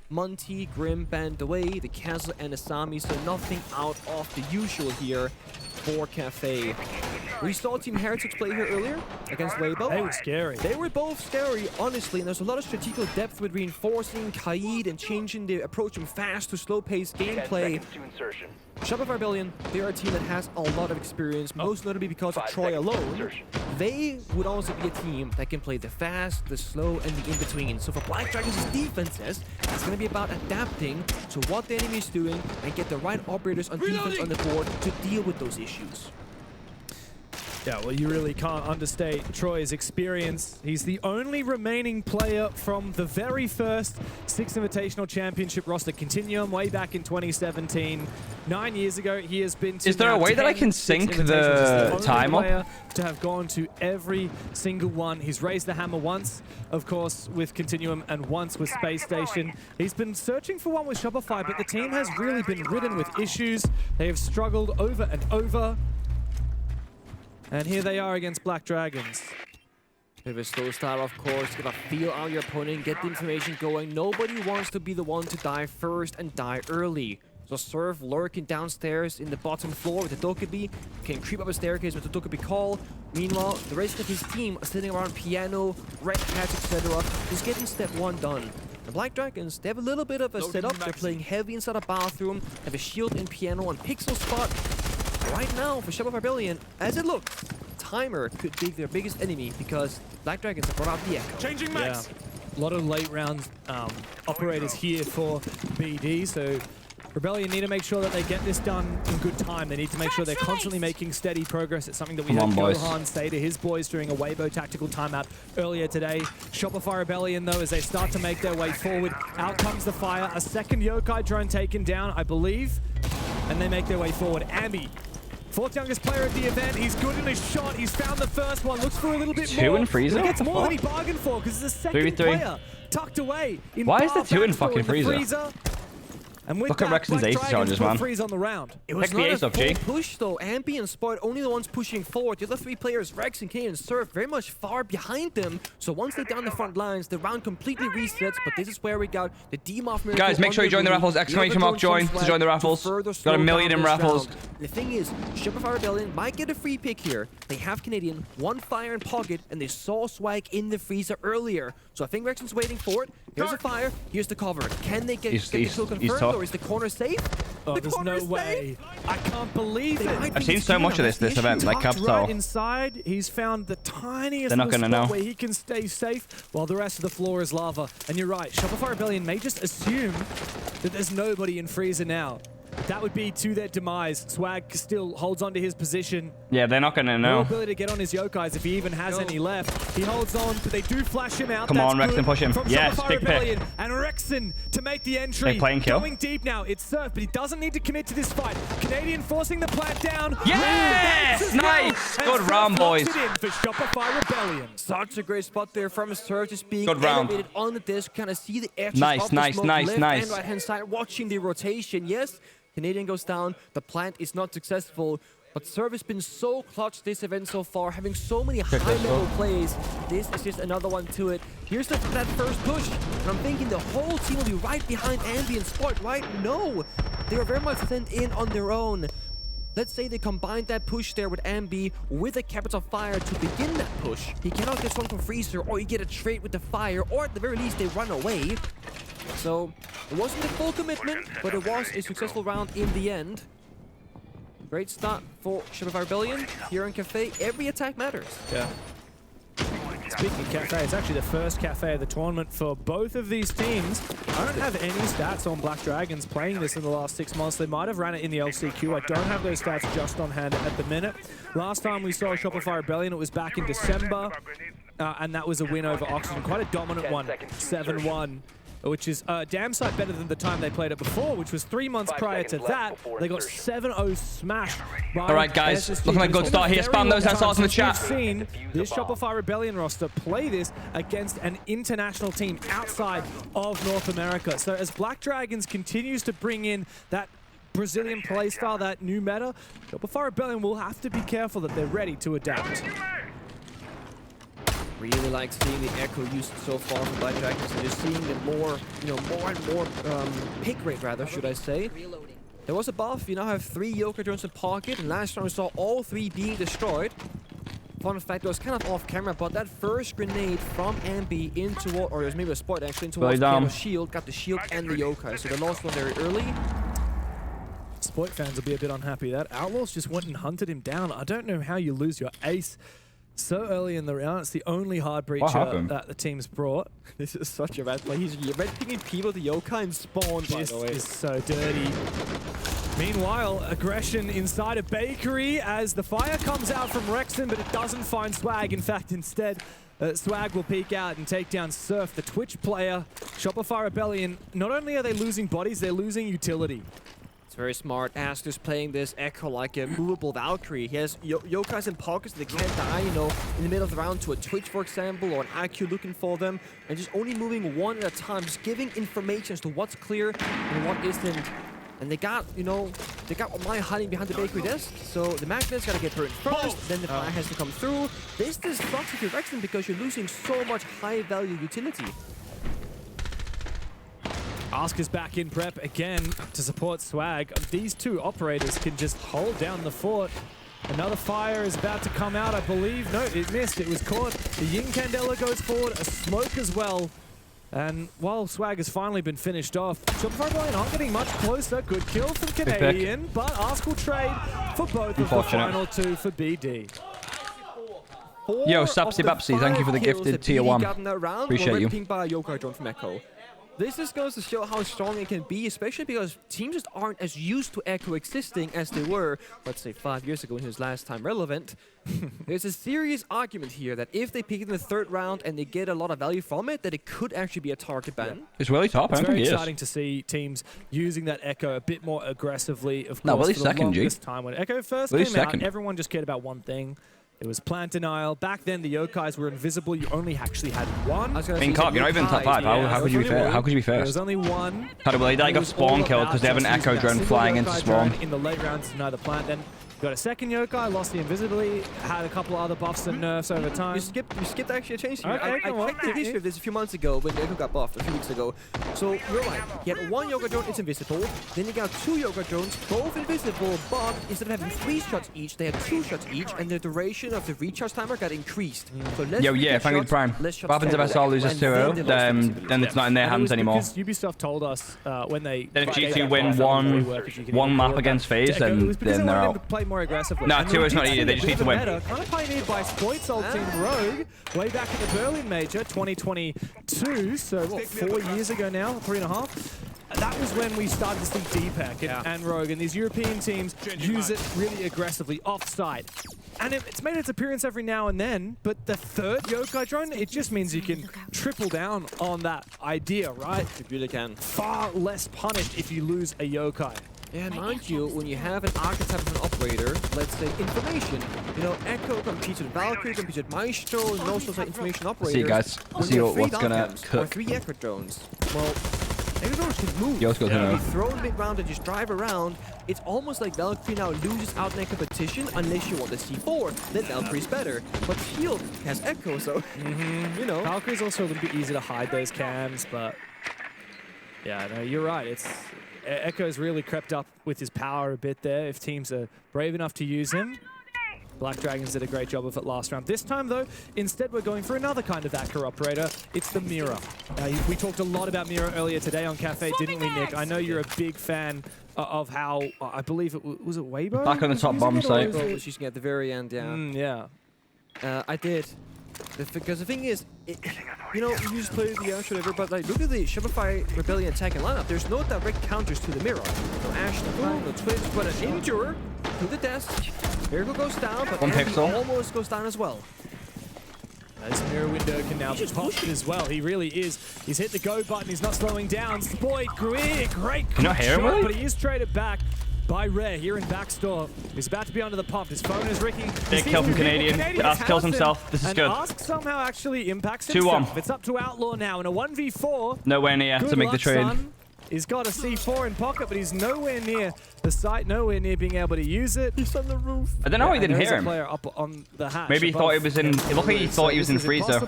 Monty, Grim banned away, the Castle and Asami, so nothing out of the usual here for Cafe. We saw Team Heretics play here earlier against Weibo. They were scary. They were both scary, honestly, and there's a lot of strategical depth with reinforcing Kaid and changing the approach from fast to slow-paced gameplay. Shopify Rebellion, they're a team that has a lot of experience, most notably because of Troy alone. They would also be a team that can play the fast, the slow, and the in-between. So for Black Dragons' defenses, it's going to be about adapting to what the enemy is doing and get the right operators on defense on the board to deal with those issues. Yeah, well, you really can't understate Troy's experience. He's the only remaining player from the very first Six Invitational Championship roster Continuum way back in 2017. 9 years ago, he has been to... Is there a way that I can sync the time up? To have gone to every single one. He's raised the hammer once, of course, with Continuum and once with Space Station. He's been searching for one with Shopify, but the team has really been ridden with issues. They have struggled over and over. And here they are against Black Dragons. Bit of a slow start, of course. Gotta feel out your opponent, get the information going. Nobody wants to be the one to die first and die early. So Surf lurking downstairs in the bottom floor with the Dokkaebi. Can creep up a staircase with the Dokkaebi call. Meanwhile, the rest of his team are sitting around piano, red hats, etc. Just getting step one done. The Black Dragons, they have a little bit of a setup. They're playing heavy inside a bathroom, have a shield in piano on pixel spot. Right now, for Shopify Rebellion, as it looks, Timer could be their biggest enemy because Black Dragons have brought out the Echo. Changing max. Yeah. A lot of late round operators here for BD, so Rebellion need to make sure that they get this done in good time. They need to make sure they're constantly making steady progress. It's something that we had Gohan say to his boys during a Weibo tactical timeout earlier today. Shopify Rebellion, though, as they start to make their way forward, out comes the fire. A second Yokai drone taken down, I believe, and they make their way forward. Ambi, fourth youngest player at the event. He's good in his shot. He's found the first one. Looks for a little bit more. Two in Freezer? He gets more than he bargained for because it's the second player tucked away. Why is there two in fucking Freezer? And with look at Rex's ace charges, man. Freeze on the round. It was not a full push, though. Ambi and Spoit only the ones pushing forward. The other three players, Rex and K and Surf, very much far behind them. So once they're down the front lines, the round completely resets. But this is where we got the Demoff Miracle. Guys, make sure you join the raffles. Exclamation mark join to join the raffles. Got a million in raffles. The thing is, Shopify Rebellion might get a free pick here. They have Canadian, one fire in pocket, and they saw Swag in the freezer earlier. So I think Rexon's waiting for it. Here's a fire. Here's the cover. Can they get the kill confirmed, or is the corner safe? Oh, there's no way. I can't believe it. I've seen so much of this event, like Capital. Right inside, he's found the tiniest They're not gonna know where he can stay safe while the rest of the floor is lava. And you're right, Shopify Rebellion may just assume that there's nobody in freezer now. That would be to their demise. Swag still holds on to his position. Yeah, they're not going to know. No ability to get on his Yokais if he even has any left. He holds on, but they do flash him out. Come on, Rexon, push him. Yes, big pick. And Rexon to make the entry. They're playing kill. Going deep now. It's Surf, but he doesn't need to commit to this fight. Canadian forcing the plant down. Yes! Nice! Good round, boys. For Shopify Rebellion. Such a great spot there from Surf, just being good round. elevated on the disc. Kind of see the edges nice, of the nice, smoke, nice, left nice. and right-hand side, watching the rotation. Yes, Canadian goes down. The plant is not successful. But Surf has been so clutch this event so far, having so many high-level plays. This is just another one to it. Here's that first push. And I'm thinking the whole team will be right behind Ambient Spoit, right? No! They are very much sent in on their own. Let's say they combined that push there with Ambi with a Capital Fire to begin that push. He cannot get one from Freezer, or you get a trade with the Fire, or at the very least they run away. So it wasn't a full commitment, but it was a successful round in the end. Great start for Shopify Rebellion here in Cafe. Every attack matters. Yeah. Speaking of Cafe, it's actually the first Cafe of the tournament for both of these teams. I don't have any stats on Black Dragons playing this in the last 6 months. They might have ran it in the LCQ. I don't have those stats just on hand at the minute. Last time we saw Shopify Rebellion, it was back in December, and that was a win over Oxygen. Quite a dominant one, 7-1. Which is a damn sight better than the time they played it before, which was 3 months prior to that. They got 7-0 smashed. All right, guys, looking like a good start here. Spam those SRs in the chat. We've seen this Shopify Rebellion roster play this against an international team outside of North America. So as Black Dragons continues to bring in that Brazilian playstyle, that new meta, Shopify Rebellion will have to be careful that they're ready to adapt. Really like seeing the Echo used so far from Black Dragons, and just seeing the more, more and more pick rate, rather, should I say. There was a buff. You now have 3 Yokai drones in pocket, and last round we saw all 3 being destroyed. Fun fact, it was kind of off camera, but that first grenade from Ambi into, or it was maybe a Spoit actually, into the shield, got the shield and the Yokai, so they lost one very early. Spoit fans will be a bit unhappy. That Outlaws just went and hunted him down. I don't know how you lose your ace so early in the round. It's the only hard breacher that the team's brought. This is such a bad play. He's red picking people the Yokai and spawn, by the way. This is so dirty. Meanwhile, aggression inside a bakery as the fire comes out from Rexon, but it doesn't find Swag. In fact, instead, Swag will peek out and take down Surf, the Twitch player. Shopify Rebellion, not only are they losing bodies, they're losing utility. Very smart. Ask is playing this Echo like a movable Valkyrie. He has Yokais in pockets that can't die, in the middle of the round to a Twitch, for example, or an IQ looking for them, and just only moving one at a time, just giving information as to what's clear and what isn't. And they got, they got my hiding behind the bakery desk, so the magnet's gotta get burned first, then the fire has to come through. This sucks if you're Rexon because you're losing so much high-value utility. Ask is back in prep again to support Swag. These 2 operators can just hold down the fort. Another fire is about to come out, I believe. No, it missed. It was caught. The Yin Candela goes forward. A smoke as well. And while Swag has finally been finished off, Shopify Rebellion aren't getting much closer. Good kill from Canadian, but Ask will trade for both of the final 2 for BD. Yo, Sapsy Babsy, thank you for the gifted tier 1. Appreciate you. By Yokai drone from Echo. This just goes to show how strong it can be, especially because teams just aren't as used to Echo existing as they were, let's say 5 years ago when he was last time relevant. There's a serious argument here that if they pick it in the 3rd round and they get a lot of value from it, that it could actually be a target ban. It's really top. It's very exciting to see teams using that Echo a bit more aggressively, of course, for the longest time. When Echo first came out, everyone just cared about one thing. It was plant denial. Back then, the Yokais were invisible. You only actually had one. In Cup, you're not even top 5. How could you be fair? How could you be first? There was only one. They got spawn killed because they have an Echo drone flying into spawn. In the late rounds, neither plant. Then got a second Yokai, lost the invisibility, had a couple other buffs and nerfs over time. You skipped actually a change here. Okay, I checked the history of this a few months ago when Echo got buffed, a few weeks ago. So you're right. He had 1 Yokai drone, it's invisible. Then he got 2 Yokai drones, both invisible, but instead of having 3 shots each, they had 2 shots each, and the duration of the recharge timer got increased. So thank you, Prime. What happens if SR loses 2-0? Then it's not in their hands anymore. Because Ubisoft told us when they... Then if G2 win one map against FaZe, then they're out. Play more aggressively. No, 2 is not needed. They just need to win. Kind of pioneered by Spoit's old team Rogue, way back in the Berlin Major, 2022. So what, 4 years ago now, 3.5. That was when we started to see DPEC and Rogue, and these European teams use it really aggressively off-site. And it's made its appearance every now and then, but the 3rd Yokai drone, it just means you can triple down on that idea, right? You really can. Far less punished if you lose a Yokai. Yeah, mind you, when you have an archetype of an operator, let's say information, Echo competes with Valkyrie, competes with Maestro, and also like information operators. See you guys. See what's gonna cook. Or 3 Echo drones. Well, Echo drones can move. Yo, you throw a big round and just drive around. It's almost like Valkyrie now loses out in a competition unless you want the C4. Then Valkyrie's better. But Shield has Echo, so, Valkyrie's also a little bit easier to hide those cams, but yeah, no, you're right. Echo's really crept up with his power a bit there if teams are brave enough to use him. Black Dragons did a great job of it last round. This time, though, instead we're going for another kind of Acker operator. It's the Mirror. We talked a lot about Mirror earlier today on Cafe, didn't we, Nick? I know you're a big fan of how, I believe it was Weibo? Back on the top bomb site. Weibo was using it at the very end, yeah. I did. Because the thing is, you just play the Ashe whatever, but look at the Shopify Rebellion attack and lineup. There's no direct counters to the Mirror. No Ashe, no Prime, no Twitch, but an Endure to the desk. Miracle goes down, but Andy almost goes down as well. This Mirror window can now be popped as well. He really is. He's hit the go button. He's not slowing down. Spoit, great shot, but he is traded back by Rare here in backstore. He's about to be under the pump. His phone is ringing. Big kill from Canadian. Ask kills himself. This is good. Ask somehow actually impacts himself. 2-1. It's up to Outlaw now in a 1v4. Nowhere near to make the trade. Son. He's got a C4 in pocket, but he's nowhere near the site, nowhere near being able to use it. He's on the roof. I don't know why he didn't hear him. Player up on the hatch. Maybe he thought he was in. It looked like he thought he was in freezer.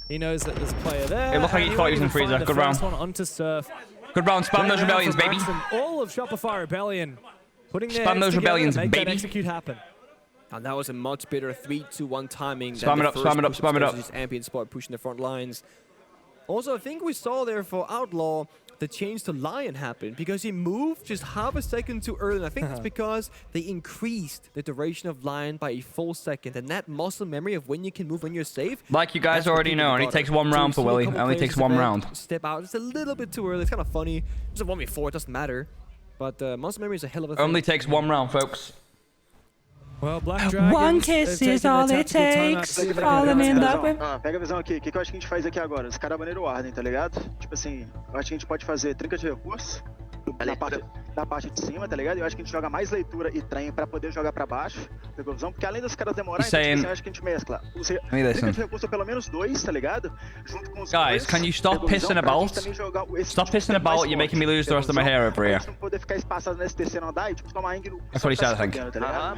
He knows that there's a player there. It looked like he thought he was in freezer. Good round. One onto Surf. Good round. Spam those rebellions, baby. All of Shopify Rebellion. Putting their Spam those rebellions, make baby. That execute happen. And that was a much better 3-2-1 timing. Spam it up, spam it up, spam it up. Just Ambient Spoit pushing the front lines. Also, I think we saw there for Outlaw the change to Lion happened because he moved just half a second too early. And I think that's because they increased the duration of Lion by a full second. And that muscle memory of when you can move when you're safe. Like you guys already know, only takes one round for Willie. Only takes one round. Step out. It's a little bit too early. It's kind of funny. It's a 1v4. It doesn't matter. But muscle memory is a hell of a thing. Only takes one round, folks. Well, Black Dragons, one kiss is all it takes. Falling in love with. Pega a visão aqui. O que eu acho que a gente faz aqui agora? Os caras baneram ordem, tá ligado? Tipo assim, eu acho que a gente pode fazer trinca de recursos da parte de cima, tá ligado? Eu acho que a gente joga mais leitura e trem pra poder jogar pra baixo. Pegou a visão? Porque além dos caras demorarem, então, tipo assim, eu acho que a gente mescla. Trinca de recurso pelo menos 2, tá ligado? Junto com os Guys, can you stop pissing about? Stop pissing about. You're making me lose the rest of my hair over here. Pra gente não poder ficar espaçado nesse terceiro andar e tipo tomar no. That's what he said, I think.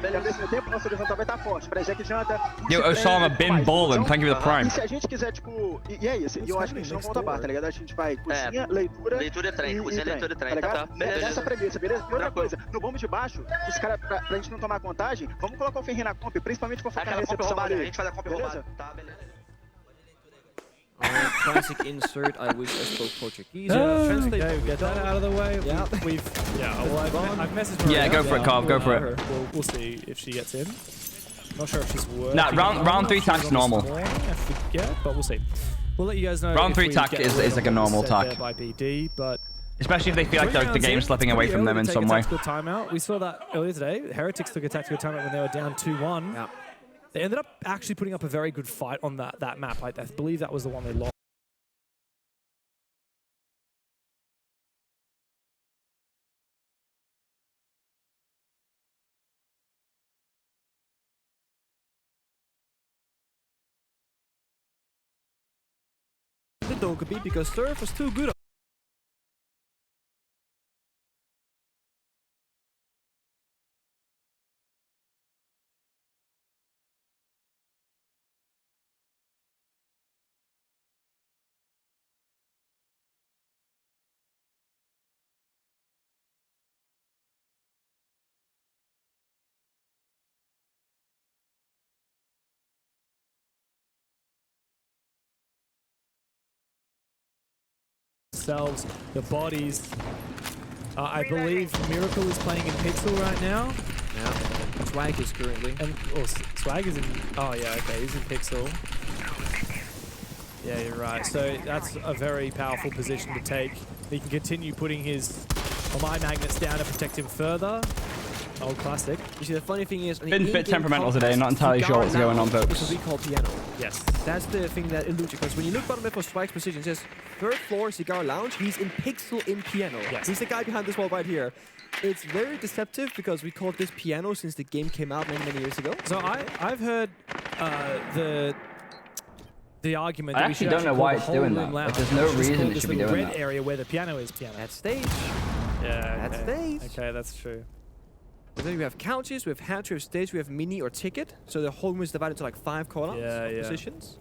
Beleza. Ao mesmo tempo, nosso horizontal vai estar forte. Pra Jack janta. Yo, Osama bin balling. Thank you for the prime. E se a gente quiser, tipo. E é isso. E eu acho que a gente não conta barra, tá ligado? A gente vai cozinha, leitura. Leitura e trem. Cozinha, leitura e trem. Tá ligado? Beleza. Essa premissa, beleza? E outra coisa, no bombo de baixo, os caras, pra gente não tomar contagem, vamos colocar o Ferrinho na comp, principalmente com focar na recepção ali. A gente faz a comp roubada. Tá, beleza. Classic insert. I wish I spoke Portuguese. Translate. Okay, get that out of the way. Yeah. I've messaged her. Yeah, go for it, Carv. Go for it. We'll see if she gets in. Not sure if she's working. Nah, round 3 tack's normal. I forget, but we'll see. We'll let you guys know. Round if 3 we tack get is like a normal tack. by BD, but Especially if they feel like the game's slipping away from them in some way. Timeout. We saw that earlier today. Heretics took a tactical timeout when they were down 2-1. Yeah. They ended up actually putting up a very good fight on that map. I believe that was the one they lost. The dog could be because Surf was too good. The bodies. I believe Miracle is playing in Pixel right now. Yeah. Swag is currently. And Swag is in. Oh yeah, okay, he's in Pixel. Yeah, you're right. So that's a very powerful position to take. He can continue putting his my magnets down to protect him further. Old classic. You see, the funny thing is, Been a bit temperamental today, not entirely sure what's going on, folks. This is what we call piano. Yes. That's the thing that eludes you, because when you look bottom left for Swag's position, it says third floor Cigar Lounge. He's in Pixel in piano. Yes. He's the guy behind this wall right here. It's very deceptive because we called this piano since the game came out many years ago. So I've heard the argument. I that actually don't know why it's doing that. Like, there's no reason it should be doing red that. area where the piano is piano. That's stage. Yeah. That's stage. Okay, that's true. So then we have couches, we have hatch, we have stage, we have mini or ticket. So the whole room is divided into like 5 call-outs positions.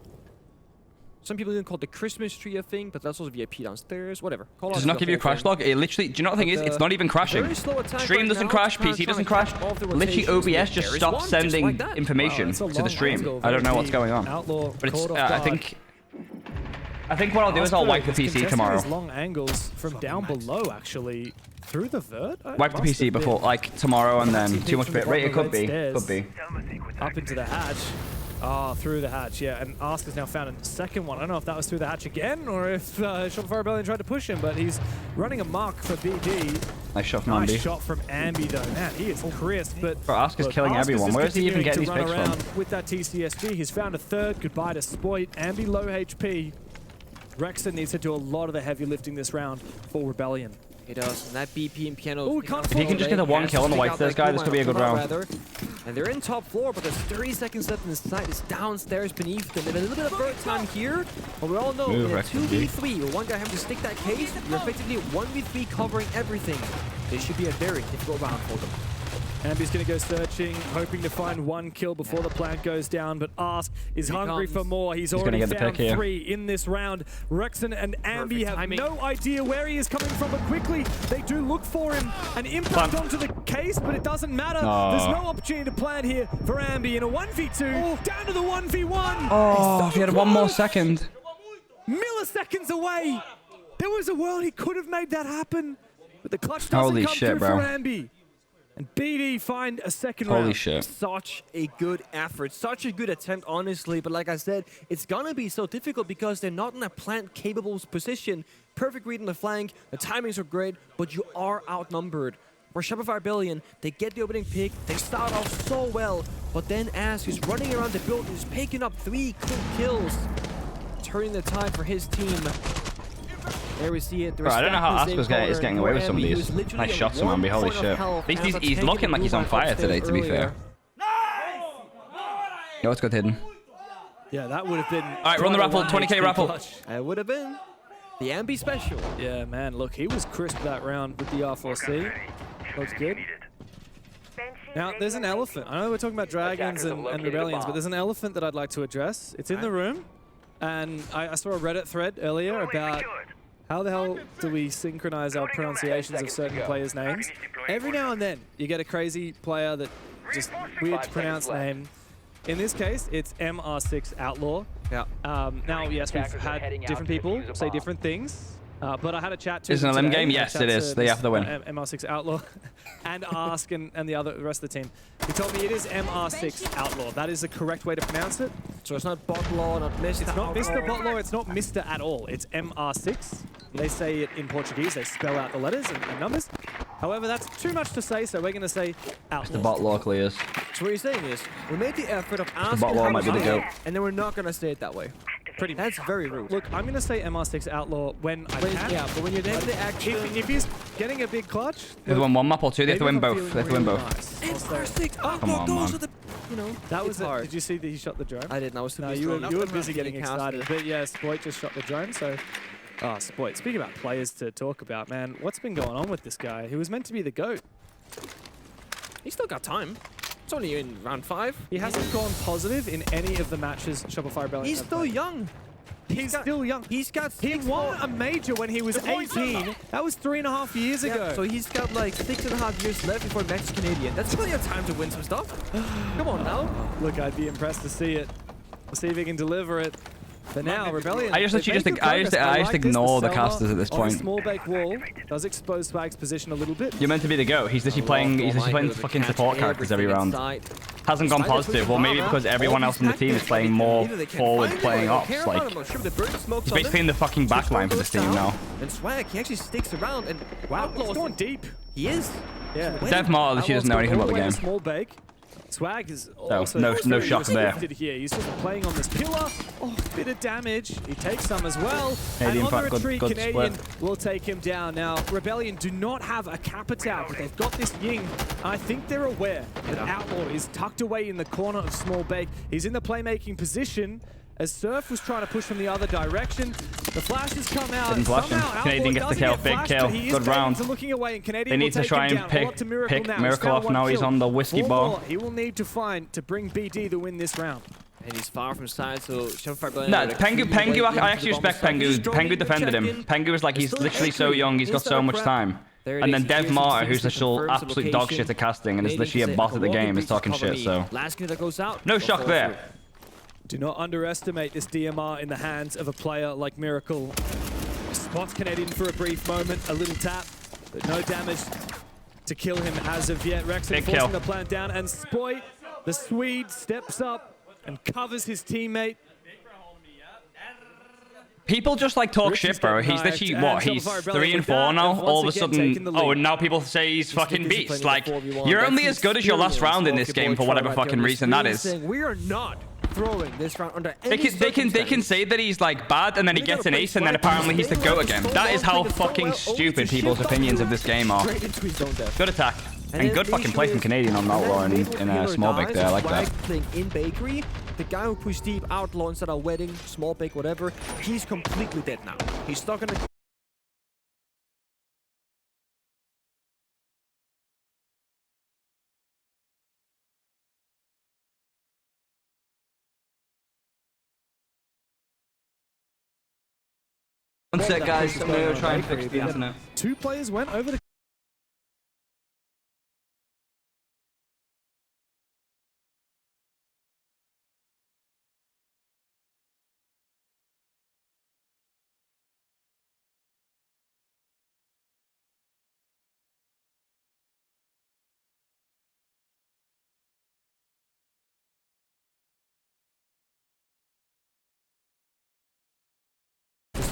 Some people didn't call it the Christmas tree a thing, but that's also VIP downstairs, whatever. Does it not give you a crash log? It literally, do you know what the thing is? It's not even crashing. Stream doesn't crash, PC doesn't crash. Literally OBS just stops sending information to the stream. I don't know what's going on. But it's, I think what I'll do is I'll wipe the PC tomorrow. Long angles from down below, actually, through the vert. Wipe the PC before, like, tomorrow, and then too much bit rate. It could be. Could be. Up into the hatch. Ah, through the hatch, yeah. And Ask has now found a second one. I don't know if that was through the hatch again, or if Shopify Rebellion tried to push him, but he's running a mark for BD. Nice shot from Ambi. Nice shot from Ambi, though. Man, he is crisp, but... Bro, Ask is killing everyone. Where does he even get these picks from? With that TCSG, he's found a third. Goodbye to Spoit. Ambi low HP. Rexon needs to do a lot of the heavy lifting this round for Rebellion. He does. And that BP and piano. Oh, we can't If he can just get a 1 kill on the white stairs guy, this could be a good round. And they're in top floor, but there's 30 seconds left, and the site is downstairs beneath them. And a little bit of bird time here, but we all know in a 2v3, where one guy having to stick that case, you're effectively 1v3 covering everything. This should be a very difficult round for them. Ambi's going to go searching, hoping to find 1 kill before the plant goes down, but Ask is hungry for more. He's already found 3 in this round. Rexon and Ambi have no idea where he is coming from, but quickly they do look for him. An impact onto the case, but it doesn't matter. There's no opportunity to plant here for Ambi in a 1v2, down to the 1v1. Oh, if he had 1 more second. Milliseconds away. There was a world he could have made that happen, but the clutch doesn't come through for Ambi. And BD find a second round. Holy shit. Such a good effort, such a good attempt, honestly. But like I said, it's gonna be so difficult because they're not in a plant-capable position. Perfect read on the flank, the timings are great, but you are outnumbered. For Shopify Rebellion, they get the opening pick, they start off so well, but then Ask is running around the building, is picking up 3 quick kills, turning the tide for his team. There we see it. Bro, I don't know how Ask is getting away with some of these. Nice shots from Ambi, holy shit. At least he's looking like he's on fire today, to be fair. Yo, it's good hidden. Yeah, that would have been... Alright, run the raffle, 20k raffle. It would have been the Ambi special. Yeah, man, look, he was crisp that round with the R4C. Looks good. Now, there's an elephant. I know we're talking about dragons and rebellions, but there's an elephant that I'd like to address. It's in the room, and I saw a Reddit thread earlier about how the hell do we synchronize our pronunciations of certain players' names? Every now and then, you get a crazy player that just weird to pronounce name. In this case, it's MR6 Outlaw. Yeah. Now, yes, we've had different people say different things. But I had a chat to Is it an LM game? Yes, it is. They have to win. MR6 Outlaw and Ask and the rest of the team. He told me it is MR6 Outlaw. That is the correct way to pronounce it. So it's not Botlaw, not Mr. It's not Mr. Botlaw, it's not Mr. at all. It's MR6. They say it in Portuguese. They spell out the letters and numbers. However, that's too much to say, so we're going to say Outlaw. The Botlaw clears. So what you're saying is, we made the effort of asking Botlaw might be the goat. and then we're not going to say it that way. Pretty much. That's very rude. Look, I'm going to say MR6 Outlaw when I can. Yeah, but when you're there, the action... If he's getting a big clutch... They have to win 1 map or 2. They have to win both. They have to win both. MR6 Outlaw, Come on, those man. are the... You know, That was hard. Did you see that he shot the drone? I didn't. I was too busy. You were busy getting excited. But yeah, Spoit just shot the drone, so... Oh, Spoit. Speaking about players to talk about, man, what's been going on with this guy? He was meant to be the GOAT. He's still got time. It's only in round 5. He hasn't gone positive in any of the matches Shopify Rebellion He's have still played. young. He's still young. He's got... He won a major when he was 18. That was 3.5 years ago. So he's got like 6.5 years left before next Canadian. That's plenty of time to win some stuff. Come on now. Look, I'd be impressed to see it. We'll see if he can deliver it. But now, Rebellion... I just ignore the casters at this point. Small bake wall does expose Swag's position a little bit. You're meant to be the GOAT. He's literally playing the fucking support characters every round. Hasn't gone positive. Well, maybe because everyone else on the team is playing more forward playing ops. Like, he's basically in the fucking backline for this team now. And Swag, he actually sticks around and... Wow, he's going deep. He is. Yeah. Dev Marta literally doesn't know anything about the game. Small bake. Swag is also no shock there. Here. He's just playing on this pillar. Oh, bit of damage. He takes some as well. Canadian and on the retreat, good Canadian split. will take him down. Now, Rebellion do not have a Capitao, but they've got this Ying. I think they're aware that Outlaw is tucked away in the corner of Small Bake. He's in the playmaking position. As Surf was trying to push from the other direction, the flashes come out. Didn't flash him. Canadian gets the kill. Big kill. Good round. They need to try and pick Miracle off now. He's on the whiskey bar. He will need to find to bring BD to win this round. And he's far from side, so Shopify... No, Pengu, I actually respect Pengu. Pengu defended him. Pengu was like, he's literally so young, he's got so much time. And then Dev Marta, who's literal absolute dog shit at casting and is literally a bot at the game, is talking shit, so... No shock there. Do not underestimate this DMR in the hands of a player like Miracle. Spots Canadian for a brief moment, a little tap, but no damage to kill him as of yet. Rexon forcing the plant down, and Spoit, the Swede, steps up and covers his teammate. People just like talk shit, bro. He's literally, what, he's 3 and 4 now? All of a sudden, oh, and now people say he's fucking beast. Like, you're only as good as your last round in this game for whatever fucking reason that is. We are not throwing this round under any They can say that he's like bad and then he gets an ace and then apparently he's the GOAT again. That is how fucking stupid people's opinions of this game are. Good attack. And good fucking play from Canadian on Outlaw in a small bake there. I like that. Playing in bakery, the guy who pushed deep Outlaw instead of wedding, small bake, whatever, he's completely dead now. He's stuck in the... One sec, guys. I'm gonna try and fix the internet. 2 players went over the...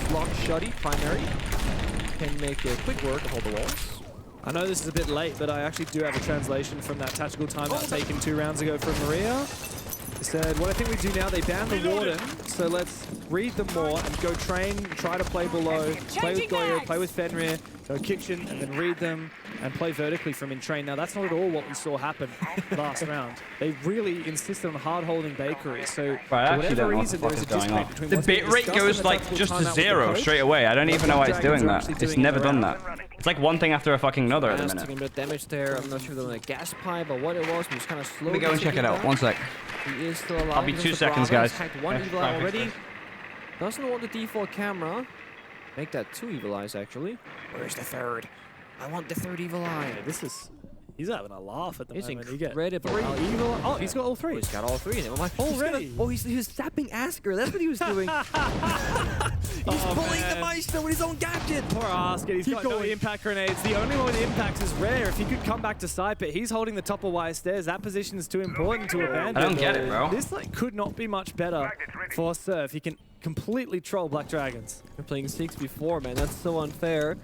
Block Shuddy, primary. Can make a quick work of all the walls. I know this is a bit late, but I actually do have a translation from that tactical timeout taken 2 rounds ago from Maria. It said, what I think we do now, they banned the Warden, so let's read them more and go train, try to play below, play with Goyo, play with Fenrir, go Kitchen, and then read them and play vertically from in train. Now, that's not at all what we saw happen last round. They really insisted on hard-holding Bakery, so for whatever reason, there is a disconnect between the bit rate goes like just to 0 straight away. I don't even know why it's doing that. It's never done that. It's like one thing after a fucking another at the minute. Taking a bit of damage there. I'm not sure if they're on a gas pipe or what it was, but it's kind of slow. Let me go and check it out. 1 sec. He is still alive. I'll be 2 seconds, guys. Hacked 1 evil eye already. Doesn't want the default camera. Make that 2 evil eyes, actually. Where's the 3rd? I want the 3rd evil eye. This is... He's having a laugh at the moment. Incredible. Evil. Oh, he's got all 3. He's got all 3 of them. I'm like, already? He was zapping Asker. That's what he was doing. He's pulling the Meister with his own gadget. Poor Asker. He's got no impact grenades. The only one with impacts is Rare. If he could come back to side, but he's holding the top of wire stairs. That position is too important to abandon. I don't get it, bro. This like could not be much better for Surf. He can completely troll Black Dragons. We're playing 6v4, man. That's so unfair.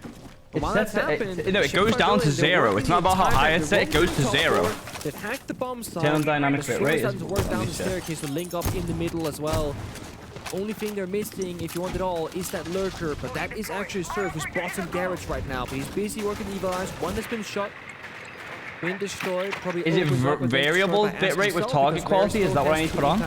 It goes down to 0. It's not about how high it's set, it goes to 0. They've hacked the bomb side. Tell them dynamic bit rate is work down the staircase to link up in the middle as well. Only thing they're missing, if you want it all, is that lurker, but that is actually Surf who's bottom garage right now. But he's busy working the evil eyes. One has been shot. Been destroyed. Probably is it variable bitrate with target quality? Is that what I need to put on?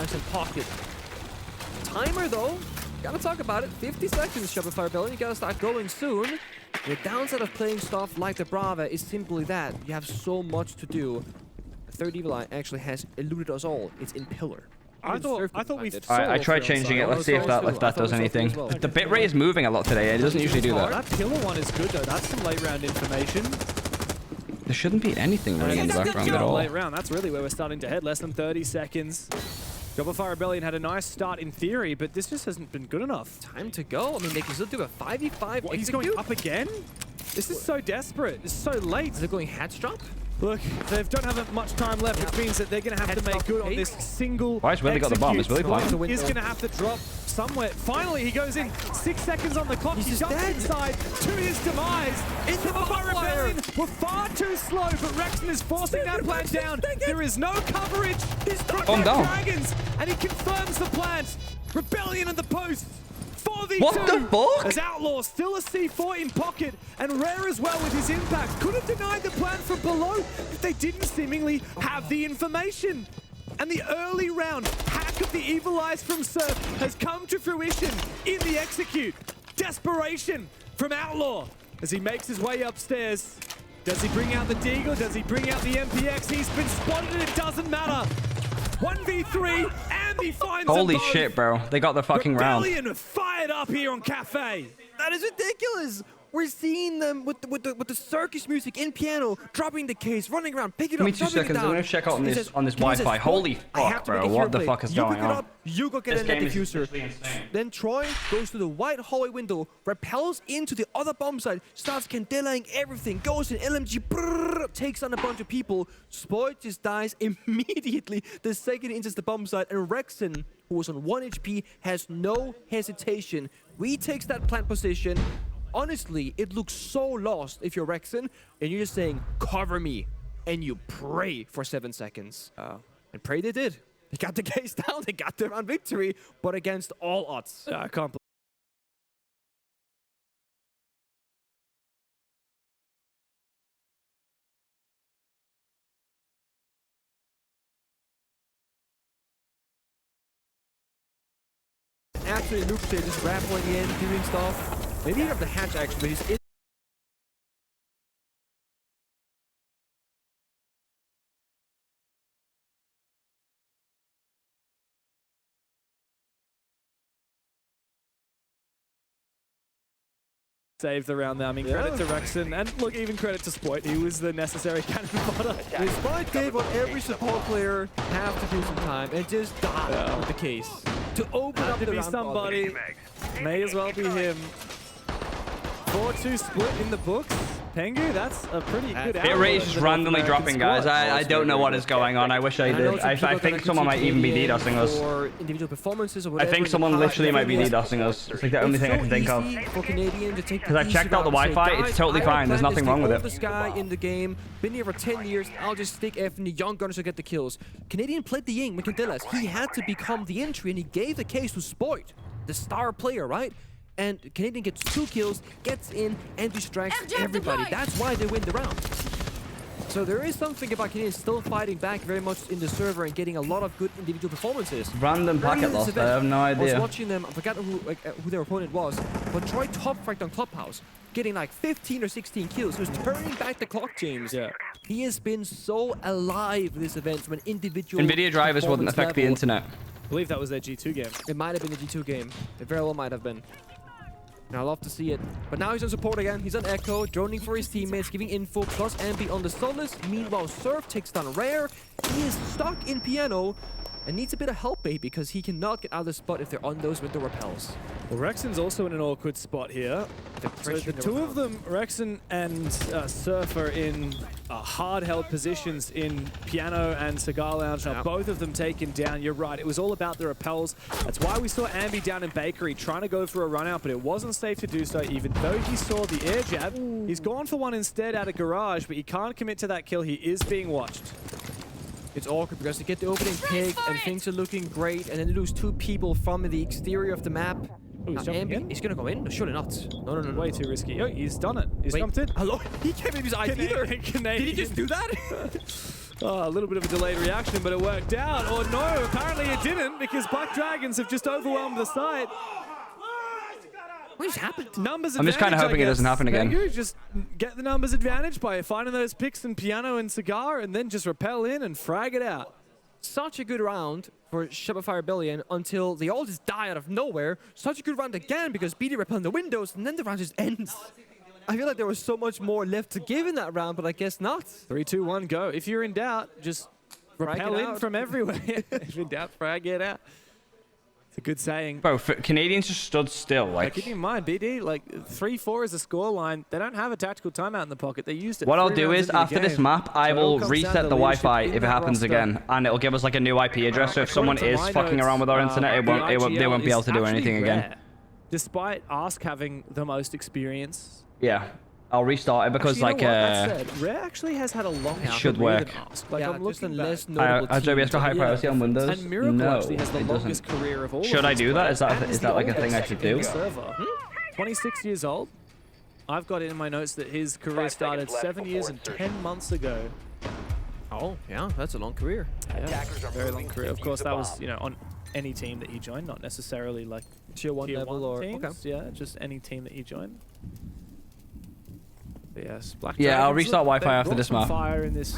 Timer though. Gotta talk about it. 50 seconds, Shopify Rebellion. You gotta start going soon. The downside of playing stuff like the Brava is simply that you have so much to do. The 3rd evil eye actually has eluded us all. It's in pillar. I thought we. I tried changing it. Let's see if that does anything. The bitrate is moving a lot today. It doesn't usually do that. That pillar one is good though. That's some late round information. There shouldn't be anything running in the background at all. Late round. That's really where we're starting to head. Less than 30 seconds. Shopify Rebellion had a nice start in theory, but this just hasn't been good enough. Time to go. I mean, they can still do a 5v5. What, he's going up again? This is so desperate. It's so late. They're going hatch drop? Look, they don't have much time left, which means that they're going to have to make good on this single Why has Willie got the bomb? Is Willie playing? He's going to have to drop somewhere. Finally, he goes in. 6 seconds on the clock. He jumps inside to his demise. Shopify Rebellion were far too slow, but Rexon is forcing that plant down. There is no coverage. He's from Dragons, and he confirms the plant. Rebellion at the post. 4v2. What the fuck? As Outlaw still a C4 in pocket, and Rare as well with his impact. Could have denied the plant from below if they didn't seemingly have the information. And the early round hack of the Evil Eyes from Surf has come to fruition in the execute. Desperation from Outlaw as he makes his way upstairs. Does he bring out the Deagle? Does he bring out the MPX? He's been spotted and it doesn't matter. 1v3 and he finds Holy shit, bro. They got the fucking round. Rebellion fired up here on Cafe. That is ridiculous. We're seeing them with the circus music in piano, dropping the case, running around, picking it up, Give me 2 seconds. I'm gonna check out on this Wi-Fi. Holy fuck, bro! What the fuck is going on? You go get a net diffuser. Then Troy goes to the white hallway window, rappels into the other bomb site, starts candelaing everything, goes in LMG, brrr, takes on a bunch of people. Spoit just dies immediately the second he enters the bomb site, and Rexon, who was on 1 HP, has no hesitation. Retakes that plant position. Honestly, it looks so lost if you're Rexon and you're just saying, cover me, and you pray for 7 seconds. And pray they did. They got the case down, they got the round victory, but against all odds. I can't believe Actually, Luke there just rappelling in, doing stuff. Maybe even the hatch actually, but he's in. saved the round there. I mean, credit to Rexon, and look, even credit to Spoit. He was the necessary cannon fodder. Spoit did what every support player have to do sometime, and just die with the case. To open up to the be round somebody, may as well be him. 4-2 split in the books. BenQ, that's a pretty good Hit rate is just randomly dropping, guys. I don't know what is going on. I wish I did. I think someone might even be DDoSing us. Individual performances or I think someone literally might be DDoSing us. It's like the only thing I can think of. Because I checked out the Wi-Fi, it's totally fine. There's nothing wrong with it. This guy in the game, been here for 10 years. I'll just stick F and the young gunners to get the kills. Canadian played the Ying with Cantillas. He had to become the entry, and he gave the case to Spoit, the star player, right? And Canadian gets 2 kills, gets in, and distracts everybody. That's why they win the round. So there is something about Canadian still fighting back very much in the server and getting a lot of good individual performances. Random packet loss, I have no idea. I was watching them, I forgot who their opponent was, but Troy top fragged on Clubhouse, getting like 15 or 16 kills. He was turning back the clock, James. Yeah. He has been so alive this event from an individual NVIDIA drivers wouldn't affect the internet. I believe that was their G2 game. It might have been the G2 game. It very well might have been. And I love to see it. But now he's on support again. He's on Echo, droning for his teammates, giving info, plus Ambi on the Solus. Meanwhile, Surf takes down Rare. He is stuck in Piano and needs a bit of help, babe, because he cannot get out of the spot if they're on those winter repels. Well, Rexon's also in an awkward spot here. So the two of them, Rexon and Surf, are in hard-held positions in Piano and Cigar Lounge. Now, both of them taken down. You're right, it was all about the repels. That's why we saw Ambi down in Bakery trying to go for a run-out, but it wasn't safe to do so, even though he saw the air jab. He's gone for one instead out of Garage, but he can't commit to that kill. He is being watched. It's awkward because they get the opening pick and things are looking great, and then they lose 2 people from the exterior of the map. Oh, he's gonna go in? Surely not. No. Way too risky. Oh, he's done it. He's jumped in. Hello? He can't move his eyes either. Did he just do that? Oh, a little bit of a delayed reaction, but it worked out. Or no, apparently it didn't, because Black Dragons have just overwhelmed the site. What just happened? Numbers I'm just kind of hoping it doesn't happen again. BenQ, just get the numbers advantage by finding those picks in Piano and Cigar, and then just rappel in and frag it out. Such a good round for Shopify Rebellion until they all just die out of nowhere. Such a good round again because BD repelled the windows, and then the round just ends. I feel like there was so much more left to give in that round, but I guess not. 3, 2, 1, go. If you're in doubt, just rappel in from everywhere. If in doubt, frag it out. It's a good saying. Bro, Canadians just stood still. Like, keep in mind, BD, like 3-4 is a scoreline. They don't have a tactical timeout in the pocket. They used it. What I'll do is, after this map, I will reset the Wi-Fi if it happens again, and it'll give us like a new IP address. So if someone is fucking around with our internet, they won't be able to do anything again. Despite Ask having the most experience. Yeah. I'll restart it because actually, Rare actually has had a long should work. Like, I'm looking back. Zowie has got HyperX on Windows. And Miracle actually has the longest career of all. Should I do that? Is that like a thing I should do? 26 years old. I've got it in my notes that his career started 7 years and 10 months ago. Oh, yeah, that's a long career. Yeah, very long career. Of course, that was, you know, on any team that he joined, not necessarily like Tier 1 level or teams. okay. Yeah, just any team that he joined. Yes, Black yeah, Dragons, I'll restart Wi-Fi after this map. Fire in this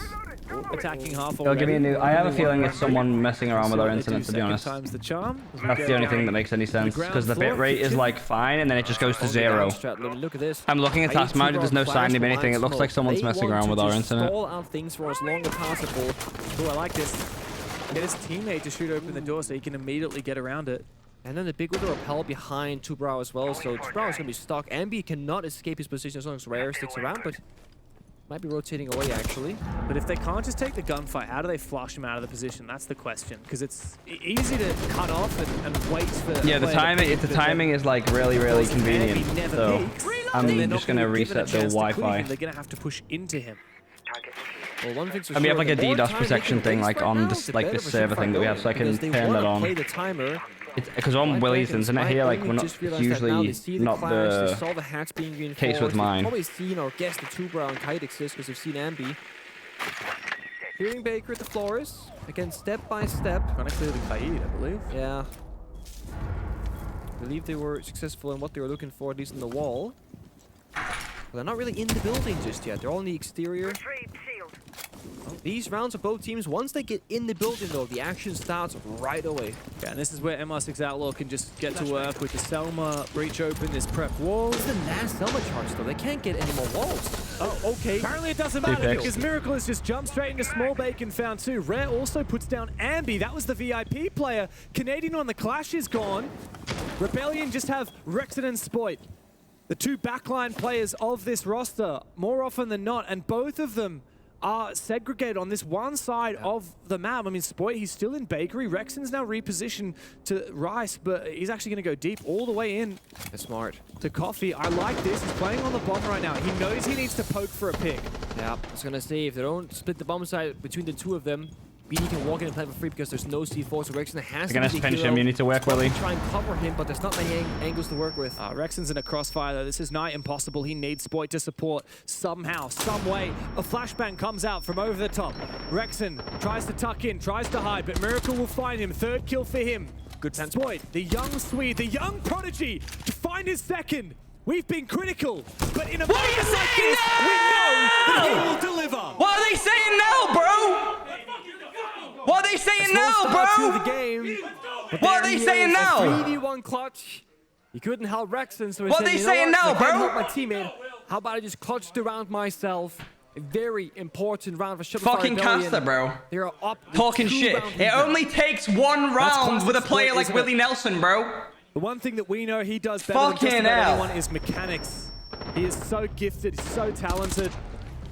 attacking half. They'll give me a new. I have a feeling it's someone messing around with our internet, to be honest. Times the charm. That's the only thing that makes any sense, because the bitrate is like fine, and then it just goes to 0. Look at this. I'm looking at Task Manager. There's no sign of anything. It looks like someone's messing around with our internet. Stall out things for as long as possible. Oh, I like this. Get his teammate to shoot open the door so he can immediately get around it. And then the big window repel behind Tubrau as well, so Tubrau is going to be stuck. Ambi cannot escape his position as long as Rare sticks around, but might be rotating away actually. But if they can't just take the gunfight, how do they flush him out of the position? That's the question, because it's easy to cut off and wait for. Yeah, the timing is like really convenient. So I'm just going to reset the Wi-Fi. They're going to have to push into him. Well, one thing's for And we have sure, like a the more DDoS time protection they can thing waste like right on now, this the like better this for server Shopify thing that we have, so I going, can because they turn that wanna on. play the timer. Because on White Willie's Dragons internet might here, like only we're not just realize that now they usually see the not clash, they the saw the hats being reinforced. case with mine. They've probably seen or guessed the 2-brown kite exists because they've seen Ambi. Hearing Baker at the floors. Again, step by step. Trying to clear the Kaid, I believe. Yeah. I believe they were successful in what they were looking for, at least in the wall. But they're not really in the building just yet. They're all on the exterior. Well, these rounds of both teams, once they get in the building though, the action starts right away. Yeah, and this is where MR6 Outlaw can just get to work with the Selma breach open, this prep wall. It's the last Selma charge though. They can't get any more walls. Oh, okay. Apparently it doesn't matter picks. because Miracle has just jumped straight into Small Bacon found 2. Rare also puts down Ambi. That was the VIP player. Canadian on the Clash is gone. Rebellion just have Rexon and Spoit. The 2 backline players of this roster, more often than not, and both of them are segregated on this one side of the map. I mean, Spoit, he's still in Bakery. Rexon's now repositioned to Rice, but he's actually going to go deep all the way in. They're smart. To Coffee. I like this. He's playing on the bomb right now. He knows he needs to poke for a pick. Yeah, I was gonna say, if they don't split the bomb side between the 2 of them, BD can walk in and play for free because there's no C4, so Rexon has They're gonna to be the pinch hero. him. You need to work, Willie. Try and cover him, but there's not many angles to work with. Rexon's in a crossfire though. This is nigh impossible. He needs Spoit to support somehow, some way. A flashbang comes out from over the top. Rexon tries to tuck in, tries to hide, but Miracle will find him. 3rd kill for him. Good plan. Spoit, the young Swede, the young prodigy, to find his 2nd. We've been critical, but in a moment like this, we know that he will deliver. What are they saying now, bro? What are they saying now, To the bro? game. What are they saying now? 3v1 clutch. He couldn't help Rexon, so he What are said, they you know saying what? now, I can't bro? help my teammate. How about I just clutch the round myself? A very important round for Shopify Fucking Rebellion. caster, bro. They're up with Talking 2 shit. round It lead. only takes 1 round classic with a player Spoit, like isn't it? Willie Nelson, bro. The one thing that we know he does better than just Fucking about hell. anyone is mechanics. He is so gifted, he's so talented.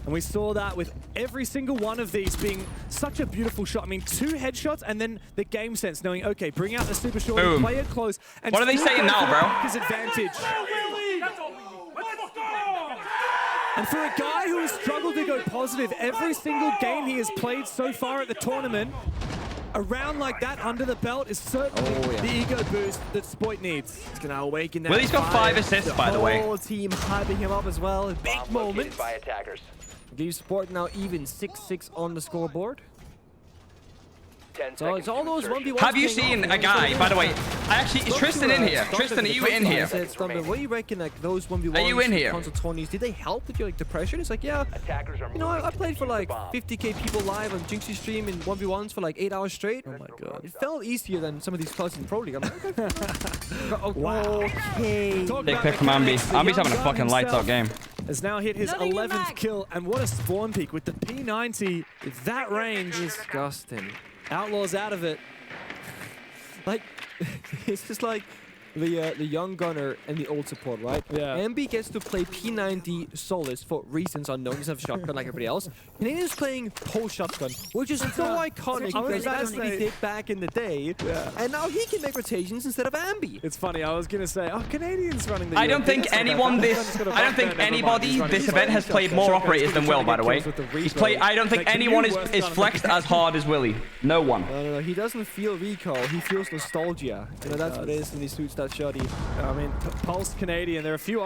And we saw that with every single one of these being such a beautiful shot. I mean, 2 headshots and then the game sense, knowing, okay, bring out the super short, Boom. play it close. And What are they still saying go now, for the bro? back as advantage. And for a guy who has struggled to go positive every single game he has played so far at the tournament, a round like that under the belt is certainly the ego boost that Spoit needs. He's gonna awaken that Willie's got fire. 5 assists, by the way. The whole team hyping him up as well. A big moment. By attackers. Gives Sport now even 6-6 on the scoreboard. 10 So it's all those 1v1s. Have you paying seen off. a guy, by the way? Is Tristan in here? Tristan, are you in here? What do you reckon, like, those 1v1s? Are you in here? Console Tonys, did they help with your like depression? It's like, yeah, Attackers are you know, I played for like 50k people live on Jinxie's stream in 1v1s for like 8 hours straight. Oh my god. It felt easier than some of these clubs in Pro League. I'm like, okay. Wow. Okay. Talk Big about pick from mechanics. Ambi. The Ambi's young having a gun fucking lights out himself game. has now hit his Loading your 11th mag. kill, and what a spawn peak with the P90 at that range. Disgusting. Outlaws out of it. Like, it's just like the young gunner and the old support, right? Yeah. MB gets to play P90 Solace for reasons unknown. He doesn't have shotgun like everybody else. Canadian's playing pole shotgun, which is so iconic I was because about that's to what he say- did back in the day. Yeah. And now he can make rotations instead of Ambi. It's funny, I was gonna say, oh, Canadians running the I don't think anybody this event has played more operators than Will, by the way. He's played. I don't think anyone is flexed as hard as Willie. No one. No, he doesn't feel recall. He feels nostalgia. You know, that's what it is when he shoots that shotty. I mean, Pulse Canadian, there are a few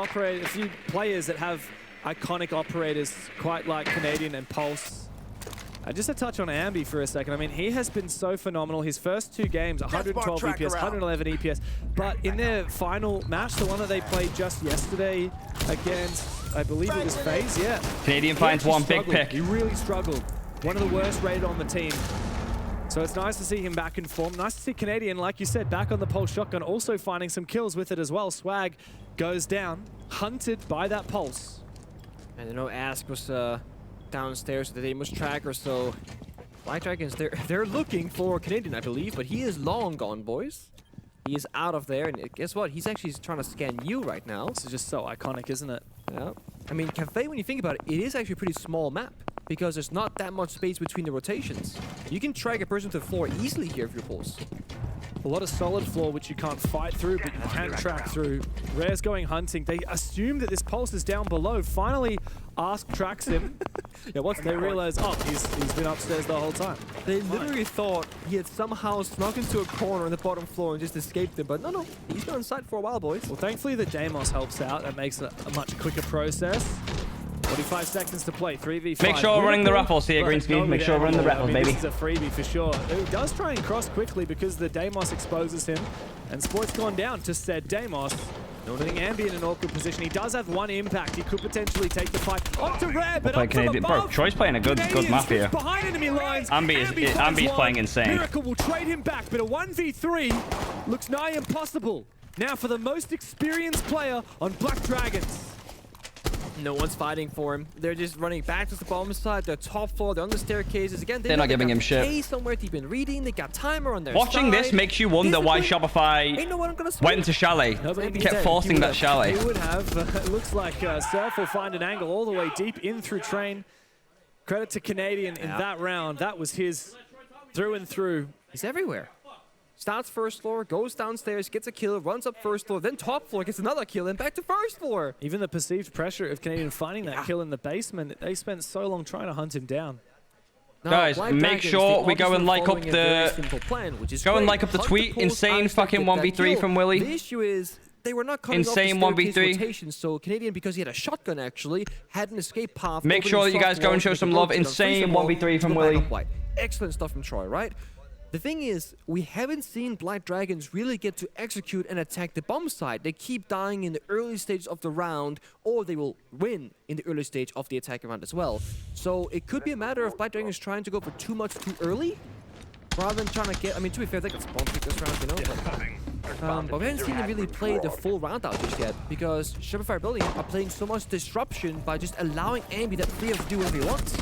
players that have iconic operators quite like Canadian and Pulse. Just a touch on Ambi for a second. I mean, he has been so phenomenal. His first 2 games, 112 EPS, 111 EPS. But in their final match, the one that they played just yesterday against, I believe it was FaZe, yeah. Canadian He finds actually one big struggled. pick. He really struggled. One of the worst rated on the team. So it's nice to see him back in form. Nice to see Canadian, like you said, back on the Pulse shotgun, also finding some kills with it as well. Swag goes down, hunted by that Pulse. And you know, Ask was downstairs with the Amos tracker, so White Dragons, they're looking for Canadian, I believe, but he is long gone, boys. He is out of there, and guess what? He's actually trying to scan you right now. This is just so iconic, isn't it? Yeah. I mean, Cafe, when you think about it, it is actually a pretty small map because there's not that much space between the rotations. You can drag a person to the floor easily here if you're Pulse. A lot of solid floor which you can't fight through, but you can track through. Rare's going hunting. They assume that this Pulse is down below. Finally Ask tracks him. Yeah, what's They realize, oh, he's been upstairs the whole time. They literally thought he had somehow snuck into a corner on the bottom floor and just escaped it, but no, he's been on site for a while, boys. Well, thankfully the Deimos helps out. That makes it a much quicker process. 45 seconds to play, 3v5. Make sure we're running the raffles here, Greensky. Make sure we're running the raffles, baby. This is a freebie for sure. Who does try and cross quickly because the Deimos exposes him. And Spoit's gone down to said Deimos. Putting Ambient in an awkward position. He does have one impact. He could potentially take the fight. Up to Rare, but up from above. Bro, Troy's playing a good map here. Behind enemy lines. Ambi's playing insane. Miracle will trade him back, but a 1v3 looks nigh impossible. Now for the most experienced player on Black Dragons. No one's fighting for him. They're just running back to the bottom side. They're top floor. They're on the staircases. Again, they're not giving him shit. Somewhere deep in reading. They got timer on their Watching side. this makes you wonder why Shopify went to Chalet. Kept forcing that Chalet. He would have. It looks like Surf will find an angle all the way deep in through Train. Credit to Canadian in that round. That was his through and through. He's everywhere. Starts first floor, goes downstairs, gets a kill, runs up first floor, then top floor, gets another kill, and back to first floor. Even the perceived pressure of Canadian finding that kill in the basement, they spent so long trying to hunt him down. Now, guys, make sure we go and like up the tweet. Insane fucking 1v3 from Willie. The issue is they were not coming insane off the 1v3 rotation, so Canadian, because he had a shotgun actually, had an escape path. Make sure that you guys go and show some love. Insane 1v3 from Willie. Excellent stuff from Troy, right? The thing is, we haven't seen Black Dragons really get to execute and attack the bomb side. They keep dying in the early stages of the round, or they will win in the early stage of the attack round as well. So it could be a matter of Black Dragons trying to go for too much too early, rather than trying to get, I mean, to be fair, they got spawn pick this round, you know, but we haven't seen them really play the full round out just yet, because Shopify Rebellion are playing so much disruption by just allowing Ambi that free to do whatever he wants.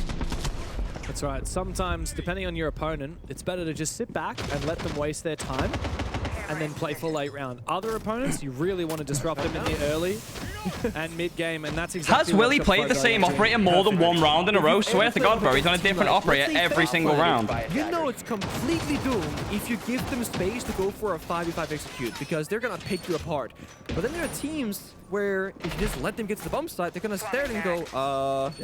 That's right. Sometimes, depending on your opponent, it's better to just sit back and let them waste their time and then play for late round. Other opponents, you really want to disrupt them in the early and mid game, and that's exactly Has Willie played the same operator more than one round in a row? Swear to God, bro, he's on a different operator every single round. You know it's completely doomed if you give them space to go for a 5v5 execute, because they're gonna pick you apart. But then there are teams where if you just let them get to the bomb site, they're gonna stare and go,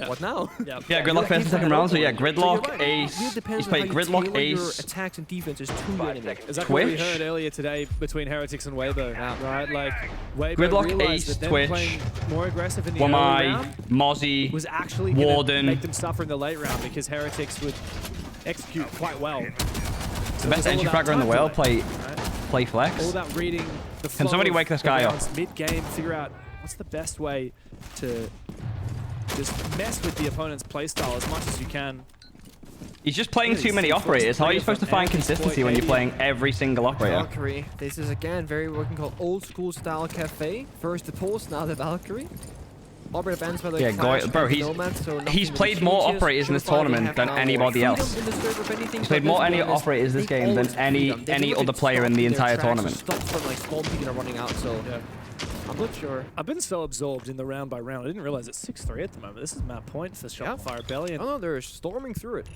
what now? Yeah, Gridlock first and second round, so yeah, Gridlock, Ace. He's played Gridlock, Ace, attacks and defenses to your enemy. Exactly what we heard earlier today between Heretics and Weibo, right? Like, Weibo Gridlock, Ace, Twitch, more aggressive in the early round Mozzie, was actually Warden. Make them suffer in the late round because Heretics would execute quite well. The best entry fragger in the world, play flex. All that reading the flow. Can somebody wake this guy up? Mid-game, figure out what's the best way to just mess with the opponent's playstyle as much as you can. He's just playing too many operators. How are you supposed to find consistency when you're playing every single operator? Valkyrie. This is again very what we can call old school style cafe. First the pulse, now the Valkyrie. Operator bans by the he's played more operators in this tournament than anybody else. He's played more operators this game than any other player in the entire tournament. Stop from like spawn picking and running out, so I'm not sure. I've been so absorbed in the round by round. I didn't realize it's 6-3 at the moment. This is map point for Shopify Rebellion. Oh no, they're storming through it.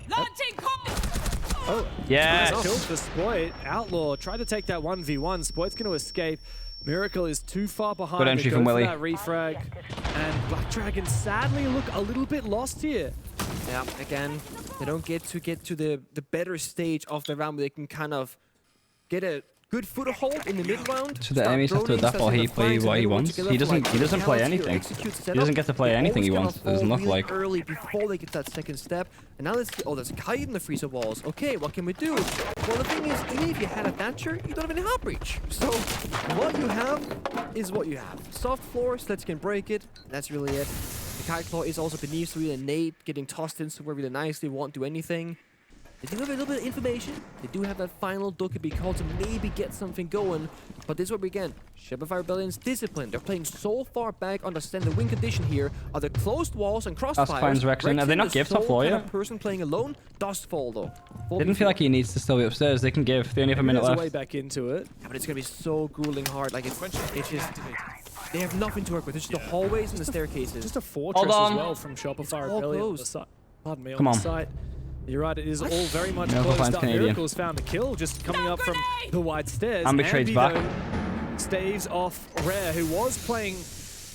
Oh, yeah. Killed for Spoit. Outlaw tried to take that 1v1. Spoit's going to escape. Miracle is too far behind. Good entry from Willie. That refrag. And Black Dragons sadly look a little bit lost here. Yeah, again, they don't get to the better stage of the round where they can kind of get a good foothold in the mid round. So the enemies have to adapt while he plays what he wants. He doesn't play anything. He doesn't get to play anything he wants. It doesn't look like. Early before they get that second step. And now let's see. Oh, there's Kite in the freezer walls. Okay, what can we do? Well, the thing is, even if you had a Thatcher, you don't have any hard breach. So what you have is what you have. Soft floor, Sleds can break it. That's really it. The Kite Claw is also beneath, so really Nate getting tossed in somewhere really nicely, won't do anything. They do have a little bit of information. They do have that final Dokkaebi call to maybe get something going. But this is what we get. Shopify Rebellion's discipline. They're playing so far back, understand the win condition here. Are the closed walls and crossfires? That's fine, Rexon. Are they not gifts off floor yet? Person playing alone does fall though. Didn't feel like he needs to still be upstairs. They can give. They only have a minute left. Way back into it. Yeah, but it's gonna be so grueling hard. Like it's just they have nothing to work with. It's just the hallways and the staircases. Just a fortress as well from Shopify Rebellion. Pardon me, on the site. You're right, it is all very much closed up. Miracle's found a kill just coming up from the wide stairs. Ambi trades back. Staves off Rare, who was playing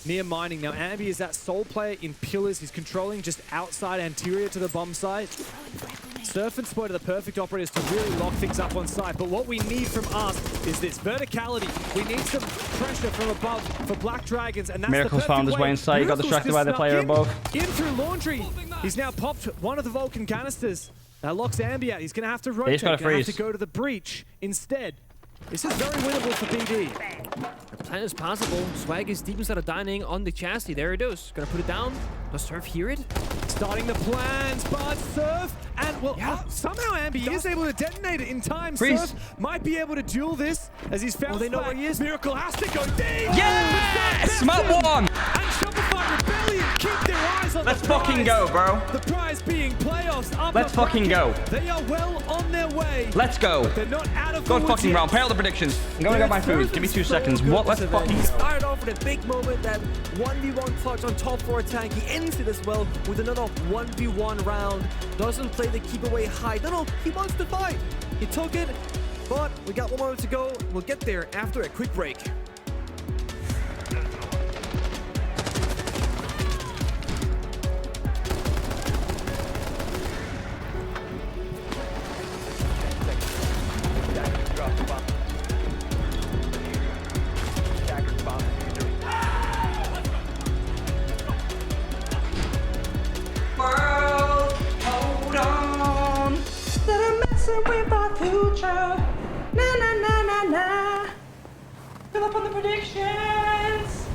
near mining. Now, Ambi is that sole player in pillars. He's controlling just outside, anterior to the bomb site. Surf and Spoit are the perfect operators to really lock things up on site. But what we need from us is this verticality. We need some pressure from above for Black Dragons, and that's Miracle's the perfect found his way inside. He got Miracle's distracted just by the player snuck above. In through Laundry. He's now popped one of the Vulcan canisters. That locks Ambi out. He's going to have to rotate. He's got to freeze. Have to go to the breach instead. This is very winnable for BD. The plan is possible. Swag is deep inside of dining on the chassis. There it is. Gonna put it down. Does Surf hear it? Starting the plans, but Surf, and well, somehow Ambi is able to detonate it in time. Freeze. Surf might be able to duel this as he's found. They know where he is. Miracle has to go deep. Yes! Smart one! And Shopify Rebellion keep their eyes on Let's the prize. fucking go, bro. The prize being playoffs. Let's fucking go. They are well on their way. Let's go. They're not out of the Good woods fucking yet. round. Play all the predictions. I'm going to get my food. Give me 2 seconds. What? Let's fucking go. Started off with a big moment, that 1v1 clutch on top 4 attack. He ends it as well with another 1v1 round. Doesn't play the keep away high. No, he wants to fight. He took it, but we got 1 more to go. We'll get there after a quick break. Fill up on the predictions.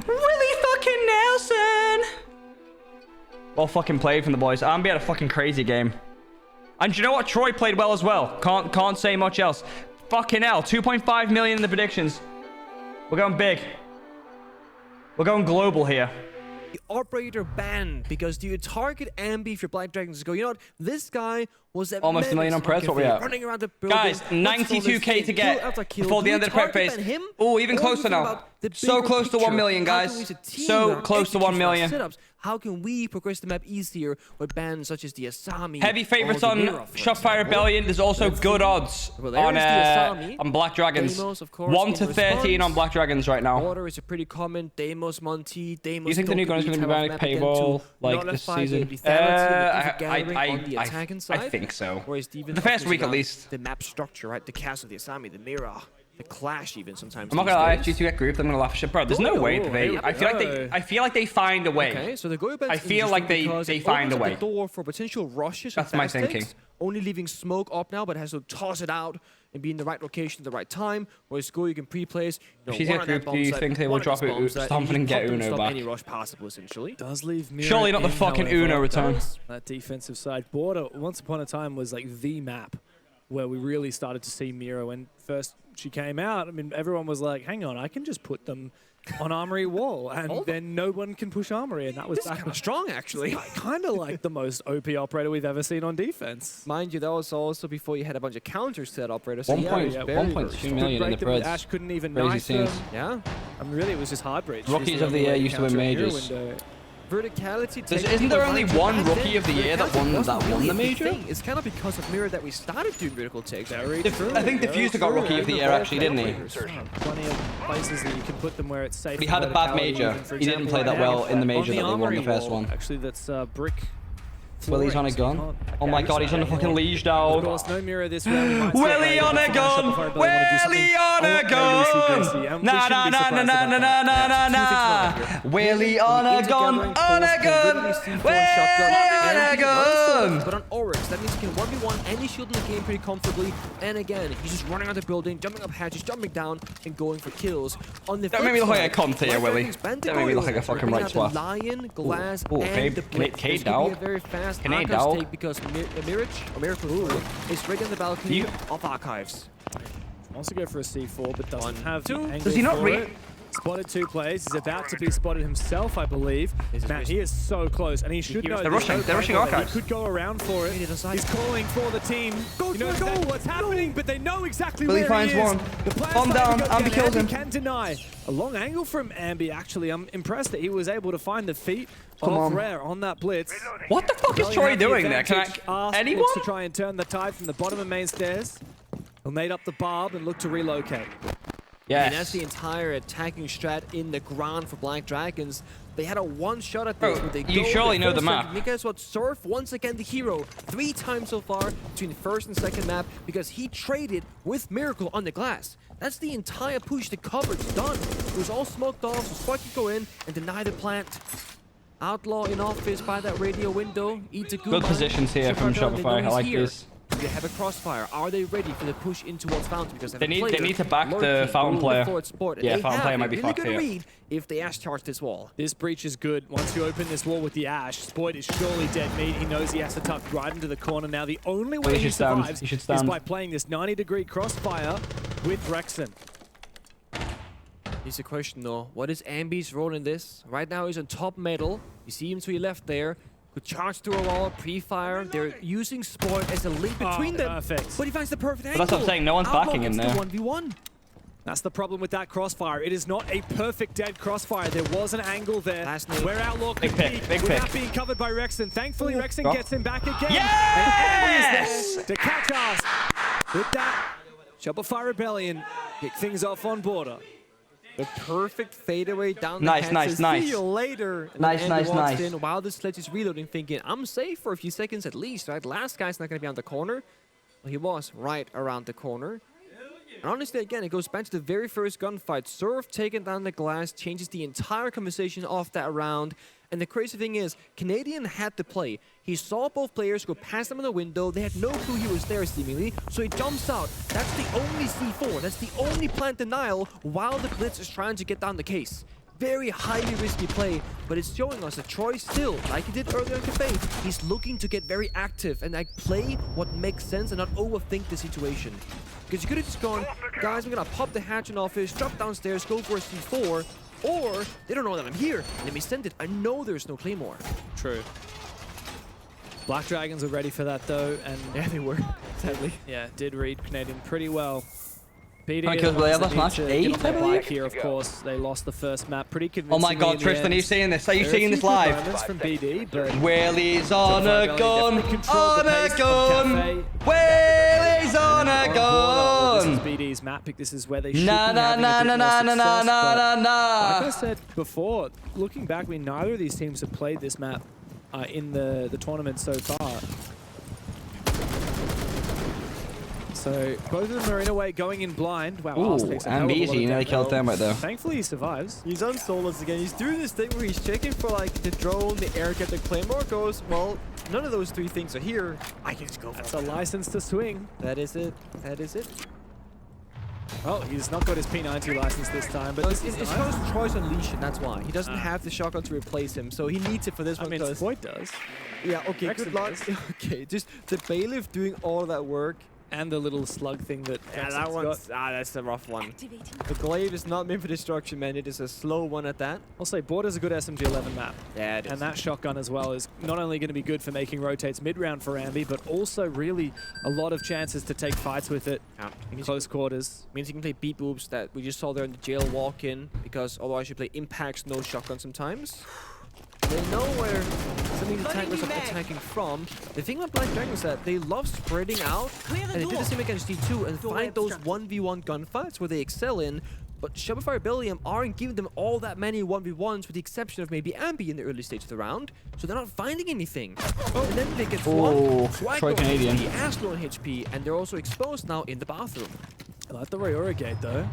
Willie fucking Nelson! Well fucking played from the boys. Ambi had a fucking crazy game. And you know what? Troy played well as well. Can't say much else. Fucking hell. 2.5 million in the predictions. We're going big. We're going global here. The operator banned because do you target Ambi if your Black Dragons go, you know what? This guy was a Almost a million on press. What we at? Running around the building. Guys, 92k to get before the end of the prep phase. Oh, even closer now. So close to 1 million, guys. So close to 1 million. How can we progress the map easier with bans such as the Asami? Heavy favorites on Shopify Rebellion. There's also good odds on Black Dragons. 1 to 13 on Black Dragons right now. Water is a pretty common. Deimos, Monty, Deimos. You think the new gun is going to be back paywall like this season? I think so. The first week at least. The map structure, right? The cast of the Asami, the mirror, the clash even sometimes. I'm not gonna lie, if G2 get grouped, I'm gonna laugh at shit, bro. There's no way they. I feel like they find a way. Okay, so the go I feel like they find a way. The door for potential rushes. That's my thinking. Only leaving smoke up now, but has to toss it out and be in the right location at the right time. Whereas go, you can pre-place. If she's get grouped, do you think they will drop it, stomp and get Uno back? Any rush possible, essentially. Does leave Mira Surely not the in, fucking however, Uno return. That defensive side. Border, once upon a time, was like the map where we really started to see Mira. When first she came out, I mean, everyone was like, hang on, I can just put them on Armory wall, and then no one can push Armory, and that was kind of strong, actually. Kind of like the most OP operator we've ever seen on defense. Mind you, that was also before you had a bunch of counters to that operator. So 1.2 million in the Preds. Ash couldn't even Crazy knife them. scenes. Yeah. I mean, really, it was just hard bridge. Rookies of the year used to win majors. Verticality. Isn't there only one rookie of the year that won the major? It's kind of because of Mirror that we started doing vertical takes. I think Diffuser got rookie of the year actually, didn't he? Plenty of places that you can put them where it's safe. He had a bad major. He didn't play that well in the major that they won the first one. Actually, that's brick. Willie's on a gun. Oh my god, he's on the fucking leash, dog. Of course, no Mirror this round. Willie on a gun! Willie on a gun! Nah, nah, nah, nah, nah, nah, nah, nah, nah, nah. Willie on a gun! On a gun! Willie on a gun! But on Oryx, that means he can 1v1 any shield in the game pretty comfortably. And again, he's just running out the building, jumping up hatches, jumping down, and going for kills. On the Don't make me look like a cunt here, Willie. Don't make me look like a fucking right swap. Lion, Glass, and the Blitz. This could be a very fast Archives take because Miracle is right on the balcony of Archives. Wants to go for a C4, but doesn't have the angle Does he not for read? it. spotted 2 players. He's about to be spotted himself, I believe. Man, he is so close, and he should know. They're rushing Archives. He could go around for it. He's calling for the team. He knows exactly what's happening, but they know exactly where he is. Billy finds one. The plan's Bomb down, starting to go Ambi kills him. Can't deny. A long angle from Ambi, actually. I'm impressed that he was able to find the feet of Rare on that blitz. What the fuck is Troy doing there? Can anyone? Looks to try and turn the tide from the bottom of main stairs. He'll nade up the barb and look to relocate. Yes. And that's the entire attacking strat in the ground for Black Dragons. They had a one shot at this. Bro, you surely know the map. And guess what? Surf, once again, the hero. 3 times so far between the first and second map because he traded with Miracle on the glass. That's the entire push. The coverage done. It was all smoked off, so Spoit could go in and deny the plant. Outlaw in office by that radio window. Good positions here from Shopify. I like this. They have a crossfire. Are they ready for the push in towards Fountain? Because they need to back the Fountain player. Yeah, Fountain player might be fucked here. Read if they Ash charge this wall. This breach is good. Once you open this wall with the Ash, Spoit is surely dead meat. He knows he has to tuck right into the corner. Now the only way he survives is by playing this 90-degree crossfire with Rexon. Here's a question though. What is Ambi's role in this? Right now he's on top metal. You see him to your left there. Could charge through a wall, pre-fire. They're using Spoit as a link between them. Perfect. But he finds the perfect angle. But that's what I'm saying. No one's backing him there. 1v1. That's the problem with that crossfire. It is not a perfect dead crossfire. There was an angle there where Outlaw could be without being covered by Rexon. Thankfully, Rexon gets him back again. Yes! And is there to catch us. With that, Shopify Rebellion kick things off on border. The perfect fadeaway down the Nice. See you later. Nice. In while the sledge is reloading, thinking, I'm safe for a few seconds at least, right? Last guy's not going to be on the corner. Well, he was right around the corner. And honestly, again, it goes back to the very first gunfight. Surf taking down the glass changes the entire conversation of that round. And the crazy thing is, Canadian had the play. He saw both players go past him in the window. They had no clue he was there, seemingly. So he jumps out. That's the only C4. That's the only plant denial while the Blitz is trying to get down the case. Very highly risky play, but it's showing us that Troy still, like he did earlier in the campaign, he's looking to get very active and like play what makes sense and not overthink the situation. Because you could have just gone, guys, we're gonna pop the hatch in office, drop downstairs, go for a C4, or they don't know that I'm here. Let me send it. I know there's no Claymore. True. Black Dragons were ready for that though, and yeah, they were. Sadly, yeah, did read Canadian pretty well. BD here, of course. They lost the first map pretty convincingly. Oh my god, Tristan, are you seeing this? Are you seeing this live? From BD, but Willie's on a gun, on a gun. Willie's on a gun. This is BD's map pick. This is where they should be having a bit more success. Like I said before, looking back, neither of these teams have played this map in the tournament so far. So both of them are in a way going in blind. Wow, and easy, nearly killed Thermite though. Thankfully he survives. He's on solos again. He's doing this thing where he's checking for like the drone, the air get the Claymore, goes, well, none of those 3 things are here. I can just go for That's a license to swing. That is it. That is it. Oh, he's not got his P90 license this time, but no, it's because Troy's Unleashed, that's why. He doesn't have the shotgun to replace him, so he needs it for this one. I mean, Spoit does. Yeah, okay, good luck. Okay, just the bailiff doing all of that work. And the little slug thing that that one's that's a rough one. The glaive is not meant for destruction, man. It is a slow one at that. I'll say Border's a good SMG-11 map. Yeah, it is. And that shotgun as well is not only going to be good for making rotates mid-round for Ambi, but also really a lot of chances to take fights with it in close quarters. Means you can play beat boobs that we just saw there in the jail walk-in, because otherwise you play impacts, no shotgun sometimes. They know where some of these attackers are attacking from. The thing about Black Dragon is that they love spreading out, and they do the same against D2 and find those 1v1 gunfights where they excel in. But Shopify Rebellion aren't giving them all that many 1v1s, with the exception of maybe Ambi in the early stage of the round. So they're not finding anything. And then they get one. Troy Canadian. He has low on HP, and they're also exposed now in the bathroom. I like the Rayora gate though.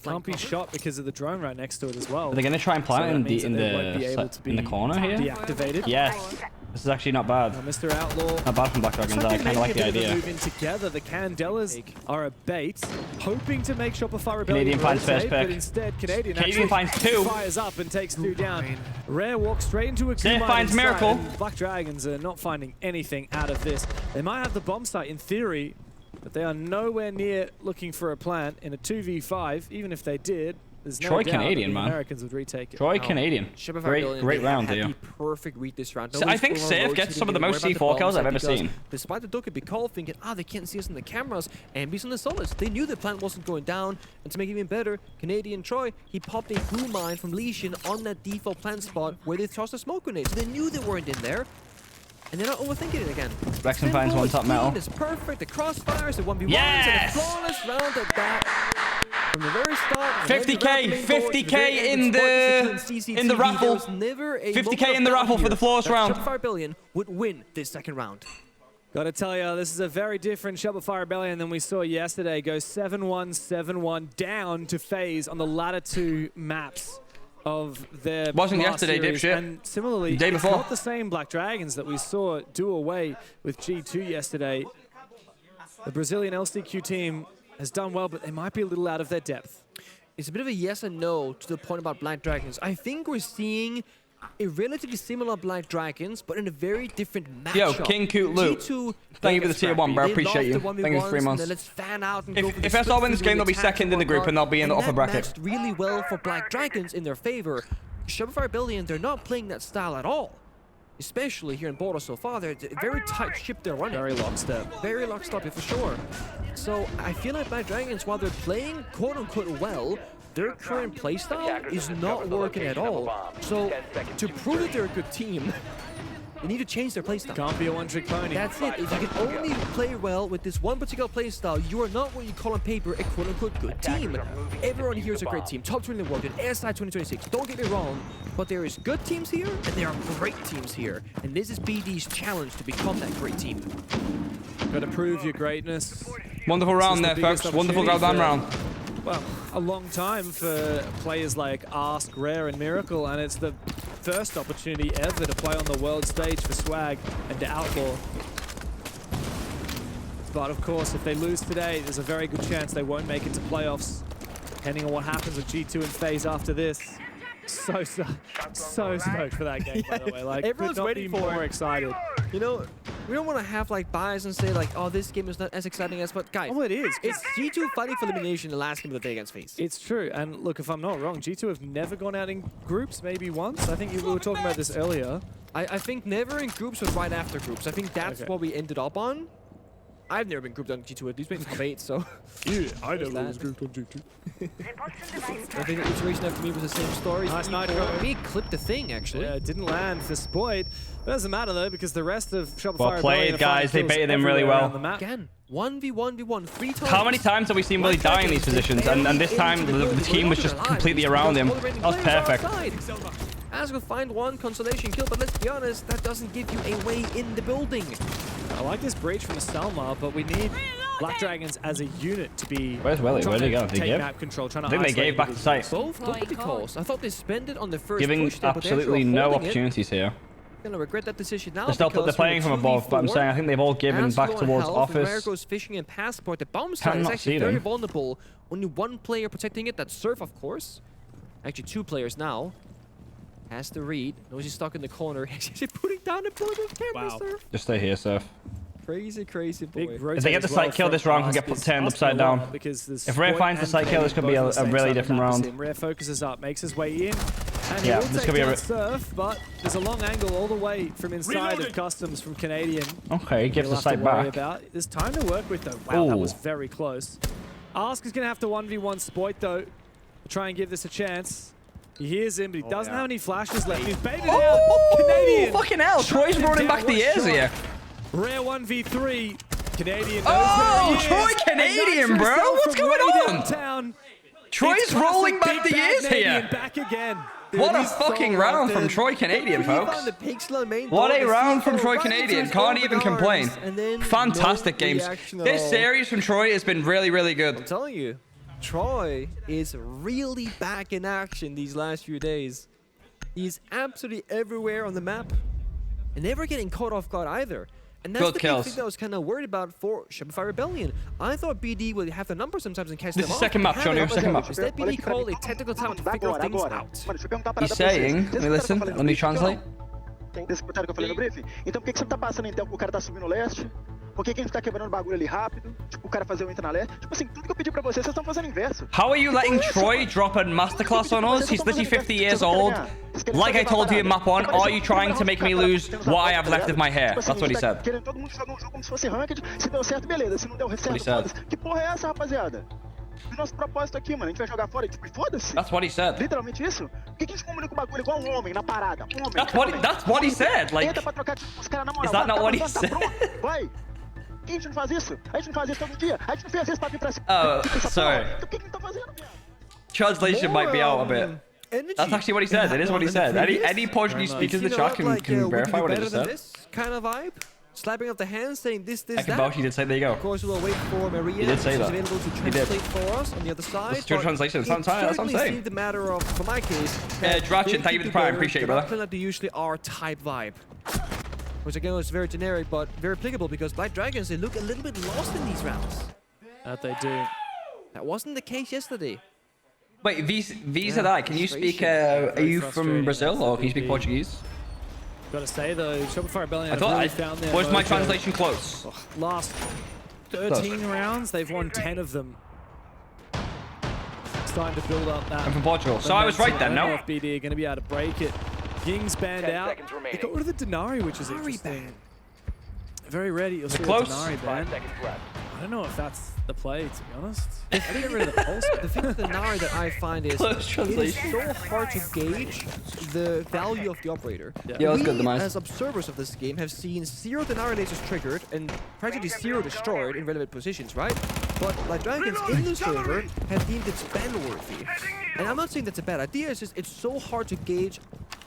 Can't be shot because of the drone right next to it as well. Are they going to try and plant it in the corner here? Deactivated. Yes. This is actually not bad. Mr. Outlaw. Not bad from Black Dragons. I kind of like the idea. Moving together, the Candelas are a bait, hoping to make Shopify Rebellion Canadian finds first pick. But instead, Canadian finds 2. Fires up and takes 2 down. Rare walks straight into a Kumai finds Miracle. Black Dragons are not finding anything out of this. They might have the bomb site in theory, but they are nowhere near looking for a plant in a 2v5. Even if they did, There's no Troy doubt Canadian, that the man. Americans would retake it. Troy Canadian. Great round here. Perfect read this round. So I think Safe gets some of the most C4 kills I've ever seen. Despite the duck could be called thinking, they can't see us in the cameras, and he's on the solids. They knew the plant wasn't going down, and to make it even better, Canadian Troy, he popped a blue mine from Lesion on that default plant spot where they tossed a smoke grenade. So they knew they weren't in there. And they're not overthinking it again. Rexon finds one top metal. It's perfect. The crossfires, the 1v1s, Yes! and a flawless round at that. From the very start. 50k in the raffle. 50k in the raffle for the flawless round. Shopify Rebellion would win this second round. Gotta tell you, this is a very different Shopify Rebellion than we saw yesterday. Go 7-1, 7-1 down to FaZe on the latter 2 maps of their wasn't Blast yesterday, series. dipshit. And similarly, Day it's before. not the same Black Dragons that we saw do away with G2 yesterday. The Brazilian LCQ team has done well, but they might be a little out of their depth. It's a bit of a yes and no to the point about Black Dragons. I think we're seeing a relatively similar Black Dragons, but in a very different matchup. Yo, King Coot Loot. Thank you for the tier 1, bro. I appreciate you. Thank you for 3 months. Let's fan out and If SR win this game, they'll be second in the group, and they'll be in the upper bracket. Matched really well for Black Dragons in their favor. Shopify Rebellion, they're not playing that style at all. Especially here in Border so far, they're a very tight ship they're running. Very lockstep. Very lockstep, for sure. So I feel like Black Dragons, while they're playing quote-unquote well, their current playstyle is not working at all. So to prove that they're a good team, they need to change their playstyle. Can't be a one-trick pony. That's it. If you can only play well with this one particular playstyle, you are not what you call on paper a quote-unquote good team. Everyone here is a great team. Top 20 in the world in SI 2026. Don't get me wrong, but there is good teams here, and there are great teams here. And this is BD's challenge to become that great team. Got to prove your greatness. Wonderful round there, folks. Wonderful goddamn round. Well, a long time for players like Ask, Rare, and Miracle, and it's the first opportunity ever to play on the world stage for Swag and to Outlaw. But of course, if they lose today, there's a very good chance they won't make it to playoffs, depending on what happens with G2 and FaZe after this. So stoked for that game, by the way. Like, everyone's could not waiting be for more it. excited. You know, we don't want to have like bias and say like, oh, this game is not as exciting as, but guys, Oh, it is. it's G2 fighting for elimination in the last game of the day against FaZe. It's true, and look, if I'm not wrong, G2 have never gone out in groups, maybe once. I think we were talking about this earlier. I think never in groups, but right after groups. I think that's Okay. what we ended up on. I've never been grouped on G2, at least maybe top 8, so. Yeah, I There's never that. was grouped on G2. I think the iteration after me was the same story. Nice nitro. We clipped the thing, actually. Yeah, it didn't land for Spoit. Doesn't matter though, because the rest of Shopify Well played, guys. They baited him really well. Again, 1v1v1, 3 times. How many times have we seen Willie die in these positions? And this time, the team was just completely around him. That was perfect. As we find one consolation kill, but let's be honest, that doesn't give you a way in the building. I like this breach from the Selma, but we need Black Dragons as a unit to be. Where's Willie? Where'd he go? Did he take give? map control, trying to I think they isolate gave back the individuals. site. Both don't be calls. I thought they spent it on the first Giving push there, but they're absolutely actually no holding it. opportunities here. Gonna regret that decision now. They're still because they're playing from above, but I'm saying I think they've all given back towards office. Americo's fishing and passport. The bomb site is Cannot actually see very them. vulnerable. Only one player protecting it. That's Surf, of course. Actually, 2 players now. Has to read. Knows he's stuck in the corner. He's actually putting down the bullet with camera, Wow. Surf. Just stay here, Surf. Crazy, crazy boy. Big If they get the site kill, this round could get turned upside down. If Rare finds the site kill, this could be a really different round. Rare focuses up, makes his way in, and he Yeah, will this take could be a down Surf, but there's a long angle all the way from inside of Customs from Canadian. Okay, he gives He'll the have to site worry back. about. There's time to work with though. Wow, that Ooh. was very close. Ask is going to have to 1v1 Spoit though, to try and give this a chance. He hears him, but he doesn't have any flashes left. He's baited out. Canadian. Fucking hell, Troy's running back the ears here. Rare 1v3. Canadian. Oh, Troy Canadian, bro. What's going on? Downtown. Troy's rolling back the ears here. Back again. What a fucking round from Troy Canadian, folks. What What a round from Troy Canadian. Can't even complain. Fantastic games. This series from Troy has been really, really I'm good. telling you, Troy is really back in action these last few days. He's absolutely everywhere on the map. And never getting caught off guard either. And that's Good the kills. big thing that I was kind of worried about for Shopify Rebellion. I thought BD would have the numbers sometimes and catch This them is off. second map, They Johnny, haven't. second map. Instead, BD called a technical time to figure Agora, things agora. out. Mano, deixa eu perguntar uma parada He's pra vocês. saying, Vocês let me escutaram o que eu listen, falei no let me briefing ou não? translate. Vocês escutaram o que eu falei no briefing? Então por que você não tá passando intel que o cara tá subindo leste? Por que a gente tá quebrando o bagulho ali rápido? Tipo o cara fazer o Invitational. Tipo assim, tudo que eu pedi pra vocês estão fazendo inverso. How are you letting Troy drop a masterclass on us? He's literally 50 years old. Like I told you in map 1, are you trying to make me lose what I have left of my hair? That's what he said. Querendo todo mundo jogar um jogo como se fosse ranked. Se deu certo, beleza. Se não deu certo, que porra é essa, rapaziada? O nosso propósito aqui, mano, a gente vai jogar fora e tipo, foda-se. That's what he said. Literalmente isso? Por que a gente comunica o bagulho igual um homem na parada? Um homem. That's what he said. Like, entra pra trocar tipo, os caras na moral. is that not what he said? Vai. Por que a gente não faz isso? A gente não faz isso todo dia. A gente não fez isso pra vir pra cima. Oh, sorry. Então o que a gente tá fazendo, viado? Translation might be out a bit. Energy. That's actually what he said. It is what he said. Any Portuguese speakers in the chat can verify what he just said. This kind of vibe? Slapping up the hands, saying this, I can vouch, he did say, there you go. Of course, we'll wait for Maria. He did say that. She's available to translate for us on the other side. It's true translation. That's what I'm saying. The matter of, for my case, Dratchin, thank you for the prime. Appreciate you, brother. Like they usually are type vibe. Which again is very generic, but very applicable because Black Dragons, they look a little bit lost in these rounds. That they do. That wasn't the case yesterday. Wait, Visa that, can you speak, are you from Brazil or can you speak Portuguese? Gotta say though, Shopify Rebellion I thought really found their was my mojo. translation close? Last 13 rounds, they've won 10 of them. Starting to build up that. I'm from Portugal, so I was right then, I don't know no? if BD are going to be able to break it. Ying's banned 10 out. seconds remaining. They got rid of the Denari, which is interesting. Very ready. You'll see a close? Denari 5 ban. seconds left. I don't know if that's the play, to be honest. I didn't get rid of the pulse. The thing with the Nari that I find is Close it is translation. so hard to gauge the value of the operator. Yeah, that was good, the mice. As observers of this game, have seen 0 Denari lasers triggered and practically 0 destroyed in relevant positions, right? But like Dragons in the server have deemed it ban-worthy. And I'm not saying that's a bad idea, it's just it's so hard to gauge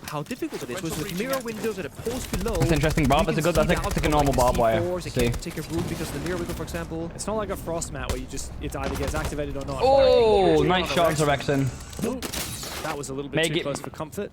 how difficult it is. With mirror windows at a pulse below. That's interesting, Bob. It's a good, that's like a normal barbed wire. They can't take a route because of the mirror window, for example. It's not like a frost mat where you just it either gets activated or not. Oh, nice shot, Resurrection. That was a little bit too close for comfort.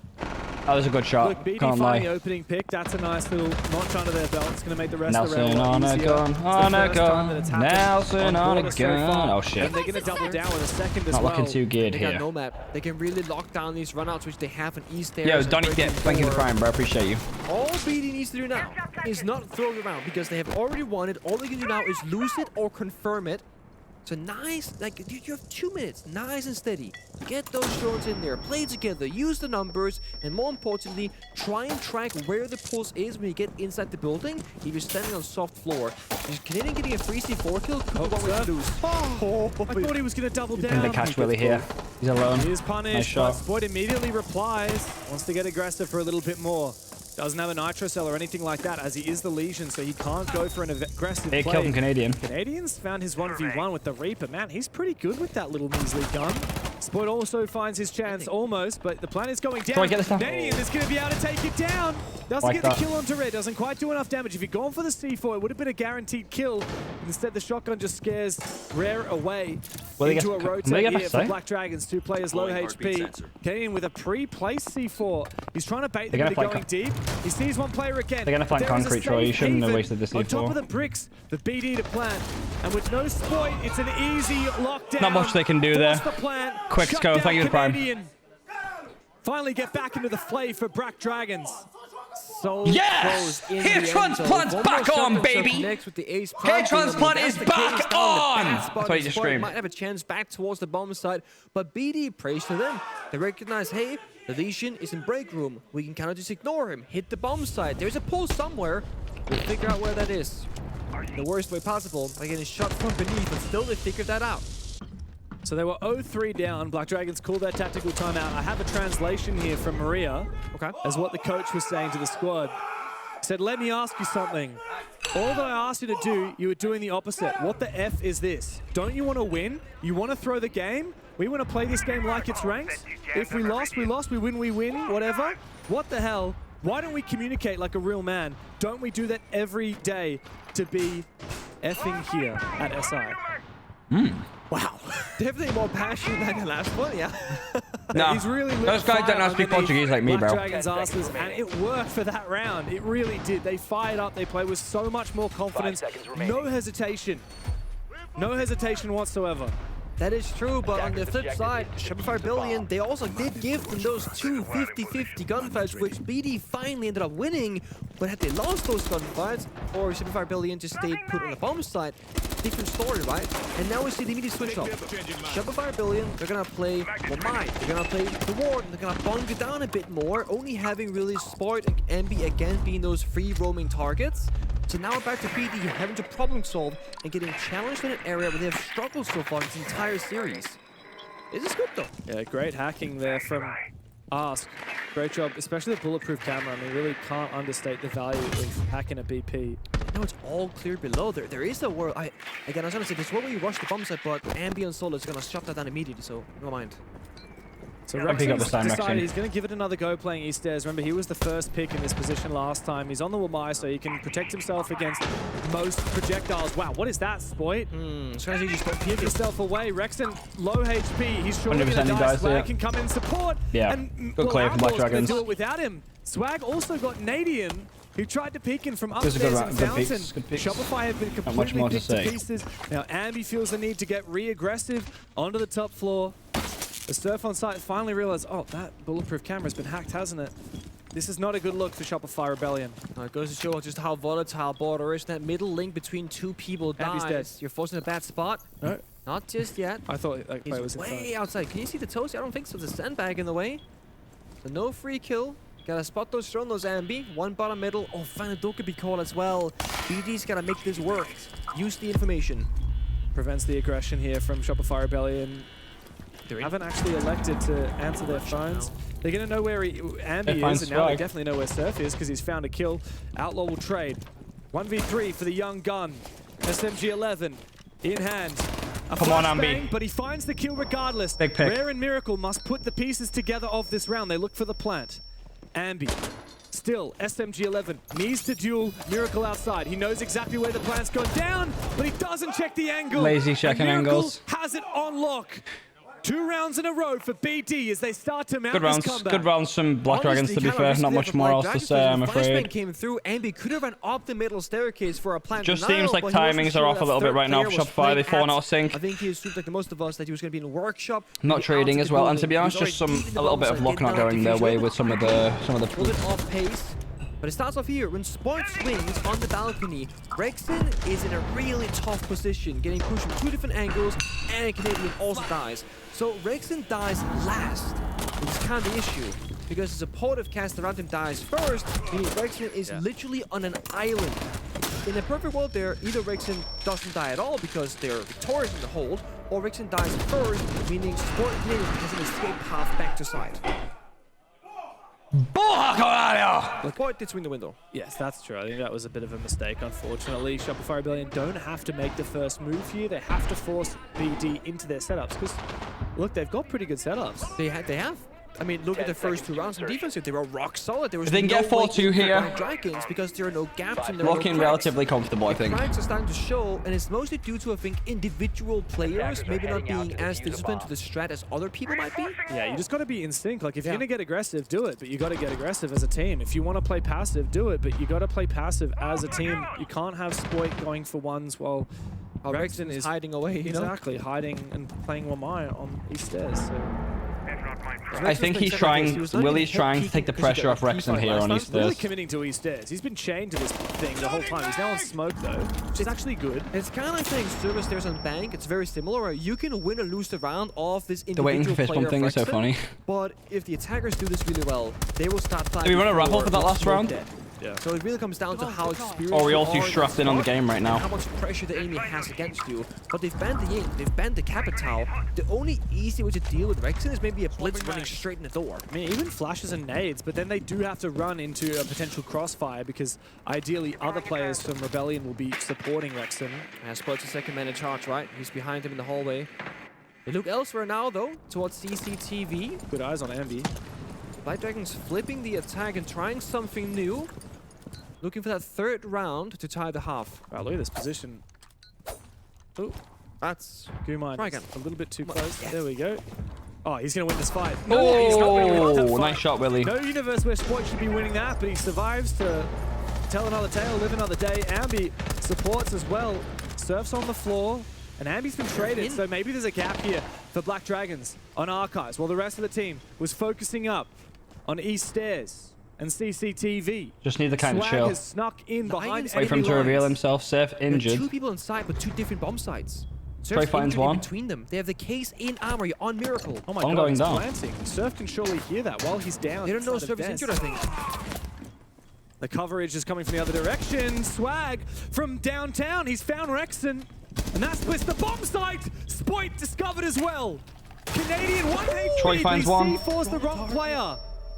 That was a good shot. Look, BD Can't finding the lie. opening pick. That's a nice little notch under their belt. It's going to make the rest of the Nelson round a on lot a easier. gun, It's the on a first time gun. that it's happened Nelson on a Border so far. gun. Oh shit. And they're going to double down with a second as Not well. looking too good They got here. no map. They can really lock down these runouts, which they have in East there. Yo, Donny Dip, thank you for the prime, bro. Appreciate you. All BD needs to do now is not throw it around because they have already won it. All they can do now is lose it or confirm it. So nice, like you have 2 minutes, nice and steady. Get those shots in there, play together, use the numbers, and more importantly, try and track where the pulse is when you get inside the building. If you're standing on soft floor, is Canadian getting a 3C4 kill could be one way to lose. Oh, I thought he was going to double down. And the catch Willie here. He's alone. He is punished. Nice shot. Spoit immediately replies. Wants to get aggressive for a little bit more. Doesn't have a nitro cell or anything like that as he is the Legion, so he can't go for an aggressive They play. killed him Canadian. Canadians found his 1v1 with the Reaper. Man, he's pretty good with that little measly gun. Spoit also finds his chance almost, but the plan is going down. Can I get this down? Canadian is going to be able to take it down. Doesn't Like get that. the kill onto Red. Doesn't quite do enough damage. If he'd gone for the C4, it would have been a guaranteed kill. Instead, the shotgun just scares Rare away Will he into get- a will he rotate get back here to for say? Black Dragons. 2 players low HP. Canadian with a pre-placed C4. He's trying to bait them They're into gonna going deep. He sees one player again. They're gonna flank There is a concrete, Troy. You safe shouldn't have haven wasted the on top C4. of the bricks, the BD to plant. And with no Spoit, it's an easy lockdown. Not much they can do there. Force the plant. Quick Shut score, down thank you, Prime. Canadian. Finally get back into the fray for Black Dragons. So Yes! close in Hair the end transplant's zone. back One more on, shot baby! connects with the ace Hair planting. transplant That's is the back case on! the bad spot. That's what he just Spoit screamed. might have a chance back towards the bomb side, but BD prays to them. They recognize, hey, the Legion is in break room. We can kind of just ignore him. Hit the bomb side. There's a pulse somewhere. We'll figure out where that is. The worst way possible by getting shot from beneath, but still they figured that out. So they were 0-3 down. Black Dragons called their tactical timeout. I have a translation here from Maria. Okay. As what the coach was saying to the squad. He said, let me ask you something. All that I asked you to do, you were doing the opposite. What the F is this? Don't you want to win? You want to throw the game? We want to play this game like it's ranked? If we lost, we lost. We win, whatever. What the hell? Why don't we communicate like a real man? Don't we do that every day to be effing here at SI? Wow. Definitely more passionate than the last one, yeah. No, He's really lit those guys fire don't know how to speak underneath Portuguese like me, Black bro. Dragons' asses, and it worked for that round. It really did. They fired up. They played with so much more confidence. 5 seconds remaining. No hesitation. No hesitation whatsoever. That is true, but on the flip side, Shopify Rebellion, they also did give them those two 50-50 gunfights, which BD finally ended up winning. But had they lost those gunfights, or Shopify Rebellion just stayed put on the bomb side, different story, right? And now we see the immediate switch up. Shopify Rebellion, they're gonna play Mine, they're gonna play the Warden, they're gonna bunker down a bit more, only having really Spoit and Ambi again being those free roaming targets. So now we're back to BD having to problem solve and getting challenged in an area where they have struggled so far this entire series. This is good though. Yeah, great hacking there from Ask. Great job, especially the bulletproof camera. I mean, really can't understate the value of hacking a BP. Now it's all clear below. There is a world. Again, I was gonna say this is where we rush the bomb site, but Ambient Soul is gonna shut that down immediately, so never mind. So Rexon's decided he's going to give it another go playing East Stairs. Remember, he was the first pick in this position last time. He's on the Wamai, so he can protect himself against most projectiles. Wow, what is that, Spoit? Just Give yourself away. Rexon, low HP. He's surely going to die. Swag can come in support. Yeah, and good play from Black Dragons. Do it without him. Swag also got Nadian, who tried to peek in from upstairs in Fountain. Shopify have been completely picked to pieces. Now Ambi feels the need to get re-aggressive onto the top floor. The Surf on site finally realized, oh, that bulletproof camera's been hacked, hasn't it? This is not a good look for Shopify Rebellion. It goes to show just how volatile border is. That middle link between two people dies. Dead. You're forced in a bad spot. No. Not just yet. I thought that play was inside. Way outside. Can you see the toes? I don't think so. There's a sandbag in the way. So no free kill. Gotta spot those thrown, those Ambi. One bottom middle. Oh, final door could be called as well. BD's gotta make this work. Use the information. Prevents the aggression here from Shopify Rebellion. They haven't actually elected to answer their phones. They're going to know where Ambi is, and now they definitely know where Surf is because he's found a kill. Outlaw will trade. 1v3 for the young gun. SMG-11 in hand. Come on, Ambi. But he finds the kill regardless. Big pick. Rare and Miracle must put the pieces together of this round. They look for the plant. Ambi. Still, SMG-11 needs to duel Miracle outside. He knows exactly where the plant's gone down, but he doesn't check the angle. Lazy checking angles. Has it on lock. 2 rounds in a row for BD as they start to mount this comeback. Good rounds from Black Dragons, to be fair. Not much more else to say, I'm afraid. Came through, Ambi could have ran up the middle staircase for a plant. Just seems like timings are off a little bit right now for Shopify. They've fallen out of sync. I think he assumed, like the most of us, that he was going to be in a workshop. Not trading as well, and to be honest, just a little bit of luck not going their way with some of the. Pulled off pace. But it starts off here. When Spoit swings on the balcony, Rexon is in a really tough position, getting pushed from 2 different angles, and Canadian also dies. So Rexon dies last, which is kind of the issue, because the supportive cast around him dies first, meaning Rexon is literally on an island. In a perfect world there, either Rexon doesn't die at all because they're victorious in the hold, or Rexon dies first, meaning Spoit and Canadian has an escape path back to side. Spoit did swing the window. Yes, that's true. I think that was a bit of a mistake, unfortunately. Shopify Rebellion don't have to make the first move here. They have to force BD into their setups because, look, they've got pretty good setups. They have. I mean, look at the first 2 rounds of defense. They were rock solid. There was they can get 4-2 here. Dragons because there are no gaps in their looking relatively comfortable, I think. Cracks are starting to show, and it's mostly due to, I think, individual players maybe not being as disciplined to the strat as other people might be. Yeah, you just got to be in sync. Like, if you're going to get aggressive, do it, but you got to get aggressive as a team. If you want to play passive, do it, but you got to play passive as a team. You can't have Spoit going for ones while Rexon is hiding away. Exactly, hiding and playing Wamai on East Stairs. So. I think he's trying. Willie's trying to take the pressure off Rexon here on East Stairs. Really committing to East Stairs. He's been chained to this thing the whole time. He's now on smoke though, which is actually good. It's kind of like saying service stairs on bank. It's very similar. You can win or lose the round off this individual The waiting for fist bump thing is so funny. But if the attackers do this really well, they will start playing. Did we run a raffle for that last round? Yeah. So it really comes down to how experienced or are we all too strapped in on the game right now? How much pressure the enemy has against you. But they've banned the Yin, they've banned the Capital. The only easy way to deal with Rexon is maybe a blitz running straight in the door. I mean, even flashes and nades, but then they do have to run into a potential crossfire because ideally other players from Rebellion will be supporting Rexon. Yeah, Spoit's a second man in charge, right? He's behind him in the hallway. They look elsewhere now, though, towards CCTV. Good eyes on Ambi. Black Dragons flipping the attack and trying something new. Looking for that 3rd round to tie the half. Wow, look at this position. Oh, that's Gumine. Try again. A little bit too close. Yes. There we go. Oh, he's going to win this fight. No, he's not going to win that fight. Nice shot, Willie. No universe where Spoit should be winning that, but he survives to tell another tale, live another day. Ambi supports as well. Surf's on the floor. And Ambi's been traded, so maybe there's a gap here for Black Dragons on Archives, while the rest of the team was focusing up on East Stairs and CCTV. Just need the kind of Swag chill. has snuck in behind Wait for him to reveal himself. Surf injured. 2 people inside, but 2 different bomb sites. Trey Surf's finds injured in one. between them. They have the case in armory on Miracle. Oh my I'm god, going he's down. planting. Surf can surely hear that while he's down. They don't know inside of Surf is Des. injured, I think. The coverage is coming from the other direction. Swag from downtown. He's found Rexon. And that splits the bomb site. Spoit discovered as well. Canadian 1 HP. Troy finds one. C4's the wrong player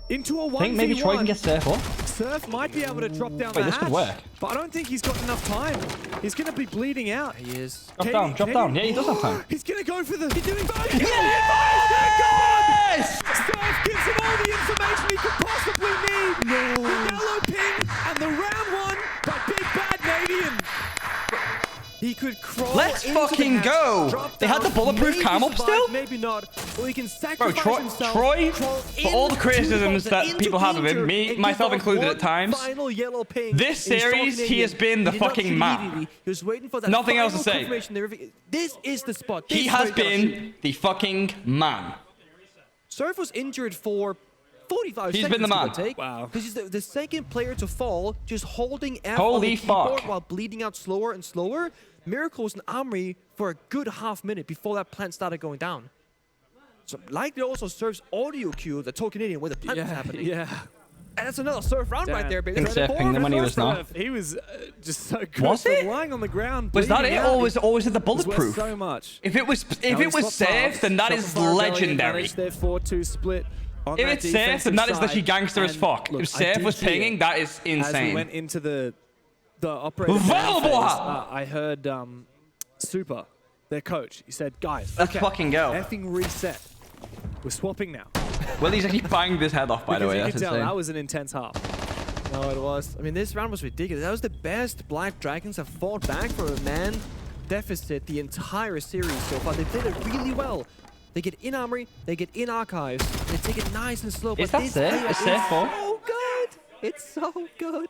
into a 1v1. I think maybe Troy can get Surf up. Surf might be able to drop down the Wait, this hatch, could work. but I don't think he's got enough time. He's going to be bleeding out. He is. Drop down. Yeah, he does have time. He's going to go for the... He's doing Yes! Surf gives him all the information he could possibly need. The yellow ping and the round 1 by Big Bad Canadian. He could crawl. Let's into the fucking hatch, go. drop They had down, the bulletproof maybe cam up survive, still? Maybe not. Or he can Bro, sacrifice himself. Troy, crawl for all the into criticisms the that into people have of him, danger, me, and myself give off included one at times, final yellow ping, this and he's series, talking he has been the He did not fucking shoot man. immediately. He was waiting for that Nothing else to final say. confirmation. This is the spot. This He is has where you gotta shoot. been the fucking man. Surf was injured for 45 He's seconds. been the man. Wow. Because he's the second player to fall, just holding F Holy on the keyboard fuck. while bleeding out slower and slower. Miracle was in armory for a good half minute before that plant started going down. So likely also Surf's audio cue that told Canadian where the plant was happening. Yeah. And that's another Surf round right there, baby. I think Surf pinged him when he was not. He was just so good. Was it? Lying on the ground. Was that bleeding it, out. or was it the It was worth bulletproof? so much. If it was Now he's Surf, swapped then that halves. is Shopify Rebellion legendary. managed their 4-2 split on If that it's Surf, then that is literally defensive gangster as side. fuck. And If look, I Surf did was hear pinging, that is As we insane. went into the operator Valuable! phase, I heard Super, their coach, he said, guys, Let's okay, fucking go. effing reset. We're swapping now. Well, he's actually banged his head off, by the Because way. you That's could tell insane. that was an intense half. No, it was. I mean, this round was ridiculous. That was the best Black Dragons have fought back from a man deficit the entire series so far. They played it really well. They get in armory, they get in archives, they take it nice and slow. Is but that this Surf? player Is Surf full? so good. It's so good.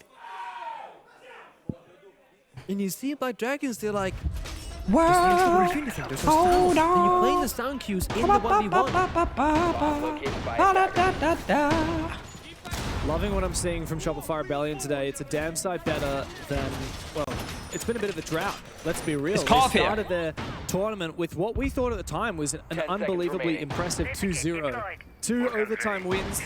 And you see Black Dragons, they're like, hold on. And you play the sound cues in the 1v1. Loving what I'm seeing from Shopify Rebellion today. It's a damn sight better than, well, it's been a bit of a drought. Let's be real. It's Carve They here. started their tournament with what we thought at the time was an unbelievably impressive 2-0. 2 overtime wins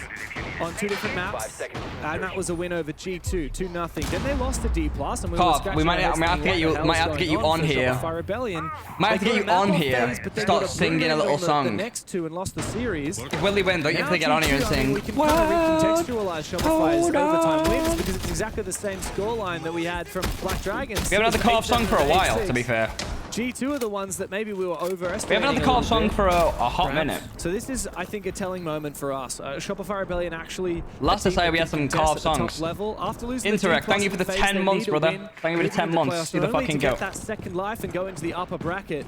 on 2 different maps, and that was a win over G2, 2-0. Then they lost to D+, and we were Carve, scratching we might our heads have to thinking, get you- what the might hell's have to get going you on for here. Shopify Rebellion. Might have to They get you got a on map off here. phase, but they Start got singing a obliterated little on the song. next 2 and lost the series. If Willie win, don't you have to get on here and Now, G2, I mean, sing? we can kind of recontextualize Shopify's overtime wins because it's exactly the same scoreline that we had from Black Dragons. We haven't had the Carve song for a while, to be fair. G2 are the ones that maybe we were overestimating. We haven't had the Carve song for a hot minute. So this is, I think, a telling moment for us. Shopify Rebellion actually... Last a team I that we had can some contest Carve at the top songs. level. After losing Interact, the thank you for the 10 months, brother. Thank you for the 10 months. See the fucking go. go. That second life and go into the upper bracket.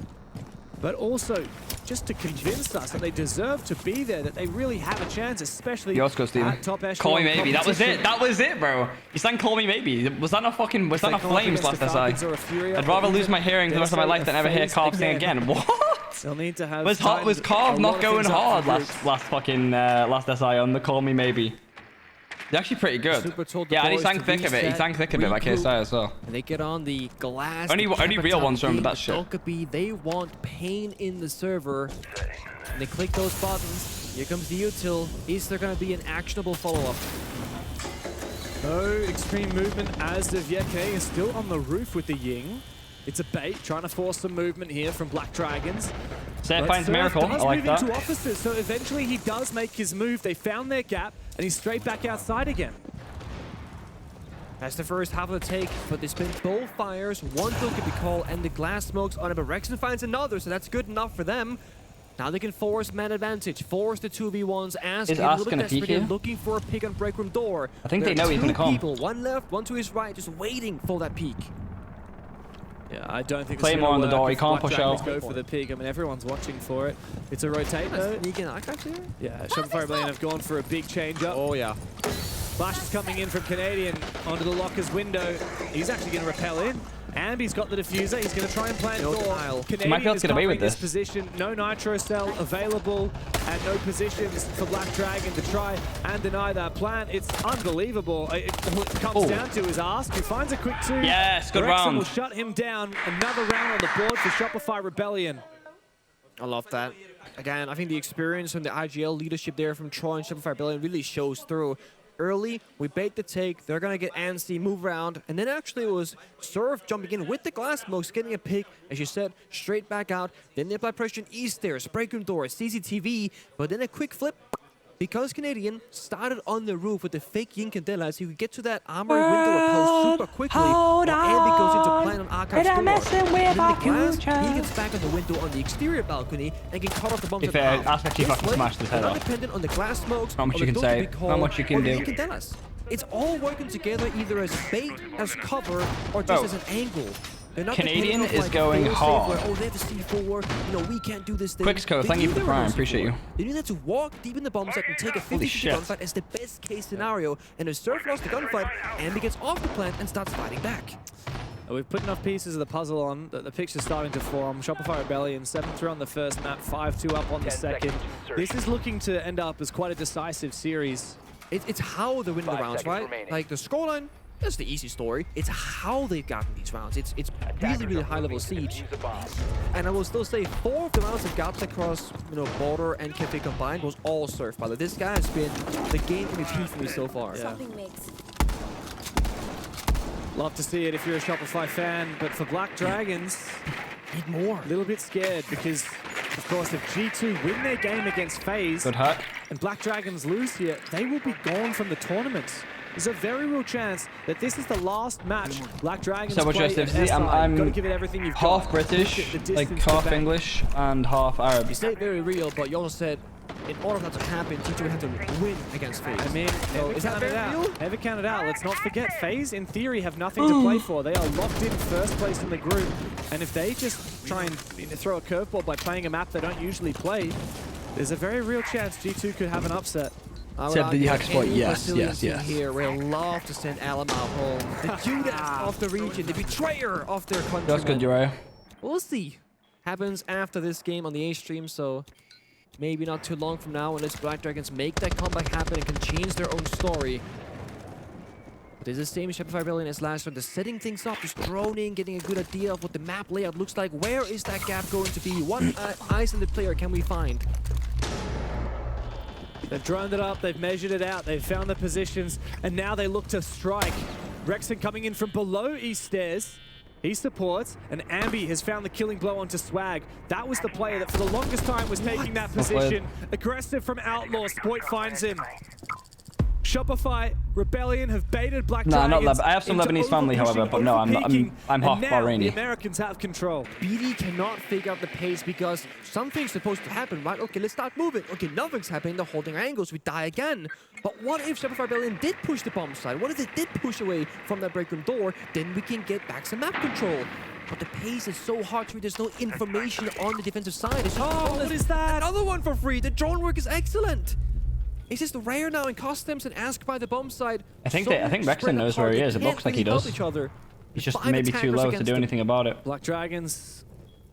But also, just to convince us that they deserve to be there, that they really have a chance, especially Yo, let's go, Steven. at top echelon Call me maybe. That was competition. it. That was it, bro. You sang Call Me Maybe. Was that not fucking... Was that not They come up Flames against last the Falcons SI? or a Fury I'd or rather lose even my hearing for the rest of my life than ever hear FaZe Carve sing again. What? They'll need to have Was tightened Carve a not lot of going things up hard for groups. last SI on the Call Me Maybe? They're actually pretty good. Super told the Yeah, and he boys sang to thick of it. He reset, sang thick of it like regroup, KSI as well. And they get on the glass. Only the real ones remember Capitol, that shit. Alchemy, they want pain in the server. And they click those buttons. Here comes the util. Is there going to be an actionable follow-up? No extreme movement as of yet. K is still on the roof with the Ying. It's a bait, trying to force some movement here from Black Dragons. Seth But finds Surf Miracle. I does like move that. into officers, so eventually he does make his move. They found their gap, and he's straight back outside again. That's the first half of the take, but they spent both fires. One kill could be called, and the glass smokes on it, but Rexon finds another, so that's good enough for them. Now they can force man advantage, force the 2v1s, as Is a little Ask bit gonna peek desperate, they're here? looking for a pick on break room door. I think There they know are he's gonna two come. people, one left, one to his right, just waiting for that peek. Yeah, I don't think Claymore it's gonna on the work door, he if can't Black push Dragons out. go for the peak. I mean, everyone's watching for it. It's a rotate though. Sneak in archives here? Yeah, Shopify Rebellion have gone for a big change up. Oh yeah. Flash is coming in from Canadian onto the locker's window. He's actually going to repel in. Ambi's got the diffuser. He's going to try and plant door. Canadian might be able to is get away with covering this this position. No nitro cell available and no positions for Black Dragon to try and deny that plant. It's unbelievable. It comes down to his ask. He finds a quick 2. Yes, good Rexon round. will shut him down. Another round on the board for Shopify Rebellion. I love that. Again, I think the experience and the IGL leadership there from Troy and Shopify Rebellion really shows through. Early, we bait the take, they're gonna get antsy, move around, and then actually it was Surf jumping in with the glass smokes, getting a pick, as you said, straight back out. Then they apply pressure in east stairs, breaking door, CCTV, but then a quick flip. Because Canadian started on the roof with the fake Yinkandelas, he could get to that armory window repel super quickly. Hold Ambi goes into plan on Archive's They're door. messing with And our the glass, future. he gets back on the window on the exterior balcony and can cut off the bombs If at ask actually fucking smashed his head not off. dependent on the glass smokes. Not much or you the can build say, to be called, not much you can or the do. Yinkandelas. It's all working together either as bait, as cover, or just as an angle. They're not Canadian dependent on, is going fail-safe hard. where, oh, they have to C4, you know, we can't do this thing. Quixco, They thank you knew for they the were prime, going appreciate C4. you. They knew that to walk deep in the bomb site and take a 50-50 shit. gunfight is the best case scenario. And if Surf lost the gunfight, Ambi gets off the plant and starts fighting back. We've put enough pieces of the puzzle on that the picture's starting to form. Shopify Rebellion, 7-3 on the first map, 5-2 up on the 10 second. seconds to This insertion. is looking to end up as quite a decisive series. It's how they win the 5 rounds, seconds right? remaining. Like the scoreline, that's the easy story. It's how they've gotten these rounds. It's really, really high level siege. Defuse a bomb. And I will still say 4 of the rounds that got across, you know, Border and Cafe combined was all Surf. By the way, this guy has been the game MVP for me so far. Yeah. Something makes. Love to see it if you're a Shopify fan, but for Black Dragons, Need more. a little bit scared because, of course, if G2 win their game against FaZe Good hut. and Black Dragons lose here, they will be gone from the tournament. There's a very real chance that this is the last match Black Dragons So much play justice. at SI. I'm Gotta give it everything you've half got. British, Look at the like distance to half bank. English and half Arab. You say it very real, but you also said in order for that to happen, G2 had to win against FaZe. I mean, So never is that count it very real? out. Never count it out. Let's not forget, FaZe, in theory, have nothing to play for. They are locked in first place in the group. And if they just try and throw a curveball by playing a map they don't usually play, there's a very real chance G2 could have an upset. I would Except argue the that Exploit, any yes, Brazilians yes, in yes. Here will love to send Alam out home. The Judas of the region, the betrayer of their country. That's good, Uriah. We'll see. Happens after this game on the A stream, so maybe not too long from now unless Black Dragons make that comeback happen and can change their own story. But it's the same Shopify Rebellion as last round. They're setting things up, just droning, getting a good idea of what the map layout looks like. Where is that gap going to be? What eyes in the player can we find? They've droned it up, they've measured it out, they've found the positions, and now they look to strike. Rexon coming in from below East Stairs. He supports, and Ambi has found the killing blow onto Swag. That was the player that for the longest time was taking that position. Aggressive from Outlaw, Spoit finds him. Shopify Rebellion have baited Black Nah, not Dragons. Leb- I have some into Lebanese family, however, overpushing, but no, I'm overpeaking, half and now Bahraini. the Americans have control. BD cannot figure out the pace because something's supposed to happen, right? Okay, let's start moving. Okay, nothing's happening. They're holding our angles. We die again. But what if Shopify Rebellion did push the bomb side? What if they did push away from that break room door? Then we can get back some map control. But the pace is so hard to read. There's no information on the defensive side. It's just what is that? Another one for free. The drone work is excellent. It's just rare now in customs and ask by the bomb side. I think So Rexon spread knows where apart, he they is. It can't looks like he really help does. each other. He's just 5 maybe too attackers low to against do them. anything about it. Black Dragons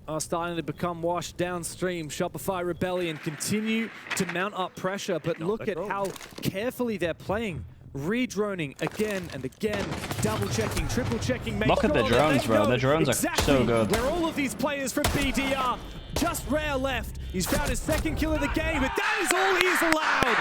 are starting to become washed downstream. Shopify Rebellion continue to mount up pressure, but look at how carefully they're playing. Redroning again and again, double checking, triple checking. Look at the drones, bro. The drones are so good. Where all of these players from BD are. Just Rare left. He's found his second kill of the game, but that is all he is allowed.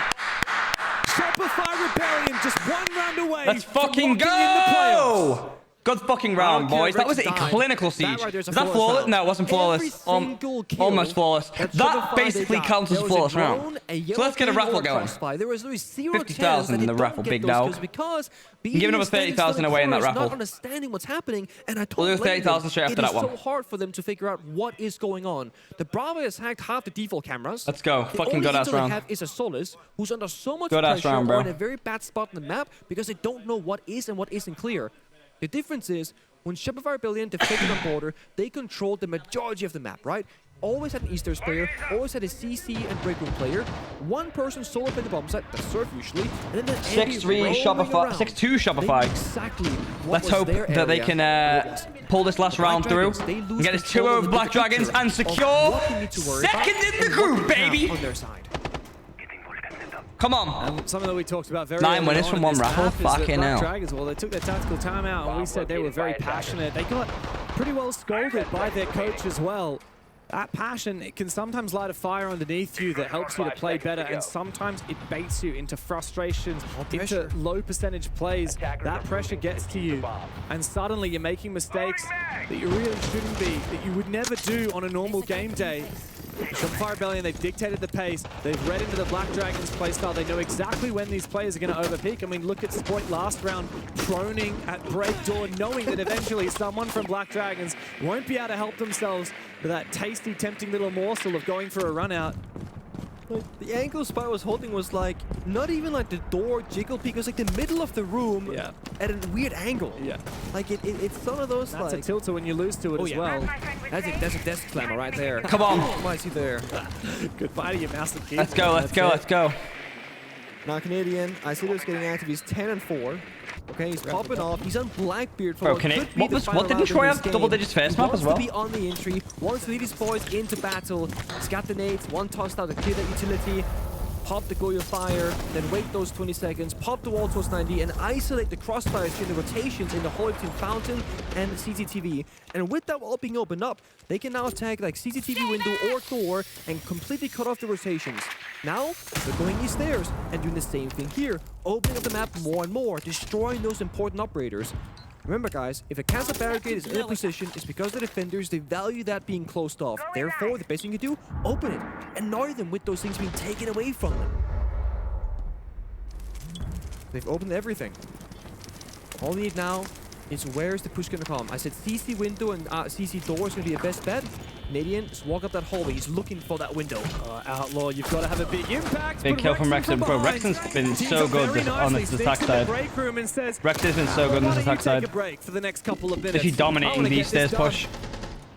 Shopify Rebellion just one round away. Let's from fucking locking in the playoffs. go! Good fucking round, Okay, boys. That was a Rex died. clinical That siege. right there's a Is that flawless flawless? round. No, it wasn't Every flawless. single kill Almost flawless. that That Shopify basically they got, counts as there a was flawless drone, round. a So let's get a yellow raffle or going. crossfire. There was literally 0 50,000 chance that in they the don't raffle, get big those dog. kills because You give another 30,000 away in that raffle. Not understanding what's happening, and I told We'll do 30,000 straight after it is that one. so hard for them to figure out what is going on. The Bravo has hacked half the default cameras. Let's go. The Fucking only good ass intel they round. have is a Solus who's under so much Good ass pressure round, bro. or in a very bad spot on the map because they don't know what is and what isn't clear. The difference is when Shopify Rebellion defended on border, they controlled the majority of the map, right? always had an Easters player, always had a CC and break room player. One person solo played the bomb site, the Surf usually, and then the 6-3 Shopify, 6-2 Shopify. Exactly. Let's hope that they can pull this last round through and get us 2 over Black Dragons and secure second in the group, baby. On their side. Come on. And something that we talked about very 9 winners from one raffle. Fucking hell. Dragons, well, they took their tactical timeout, and we said they were very passionate. They got pretty well scolded by their coach as well. That passion, it can sometimes light a fire underneath you that helps you to play better, and sometimes it baits you into frustrations, into low percentage plays. That pressure gets to you, and suddenly you're making mistakes that you really shouldn't be, that you would never do on a normal game day. Shopify Rebellion, they've dictated the pace. They've read into the Black Dragons playstyle. They know exactly when these players are going to overpeak. I mean, look at Spoit last round, proning at breakdoor, knowing that eventually someone from Black Dragons won't be able to help themselves with that tasty, tempting little morsel of going for a run out. Like, the angle Spoit was holding was like, not even like the door jiggle peak, it was like the middle of the room at a weird angle. Yeah. Like it's one of those That's like... a tilter when you lose to it as well. That's a desk clamor right there. Come on. What I see there. Goodbye to your massive key. Let's go, let's go, let's go. Now Canadian, I see those getting active. He's 10-4. Okay, he's popping off. He's on Blackbeard for what did Detroit have? Double digits first map as well? He wants to be on the entry, wants to lead his boys into battle. He's got the nades, one tossed out to clear that utility. Pop the Goyo fire, then wait those 20 seconds, pop the wall towards 90, and isolate the crossfires during the rotations in the hole between Fountain and CCTV. And with that wall being opened up, they can now attack like CCTV window or door and completely cut off the rotations. Now, they're going these stairs and doing the same thing here, opening up the map more and more, destroying those important operators. Remember guys, if a cancel barricade is in a position, it's because the defenders, they value that being closed off. Therefore, the best thing you can do, open it. Annoy them with those things being taken away from them. They've opened everything. All we need now is where's the push gonna come? I said CC window and CC door is gonna be your best bet. Canadian, just walk up that hallway. He's looking for that window. Outlaw, you've got to have a big impact. Big kill from Rexon. Bro, Rexon's been so good on this attack side. Rexon's been so good on this attack side. For the next couple of minutes. Literally dominating the stairs push.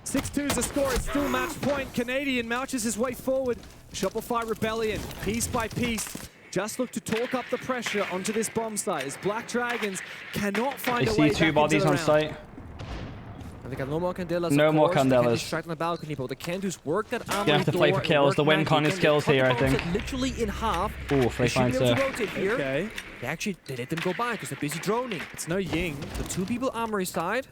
6-2's the score. It's still match point. Canadian marches his way forward. Shopify Rebellion, piece by piece, just look to talk up the pressure onto this bomb site as Black Dragons cannot find a way back into the round. They see 2 bodies on site. And they got no more Candelas. No more Candelas. They can distract on the balcony, but they can't just work that armory. You have to play for kills. The win con is kills here, I think. Literally in half. Ooh, they find okay. They let them go by because they're busy droning. It's no Ying. The 2 people armory side,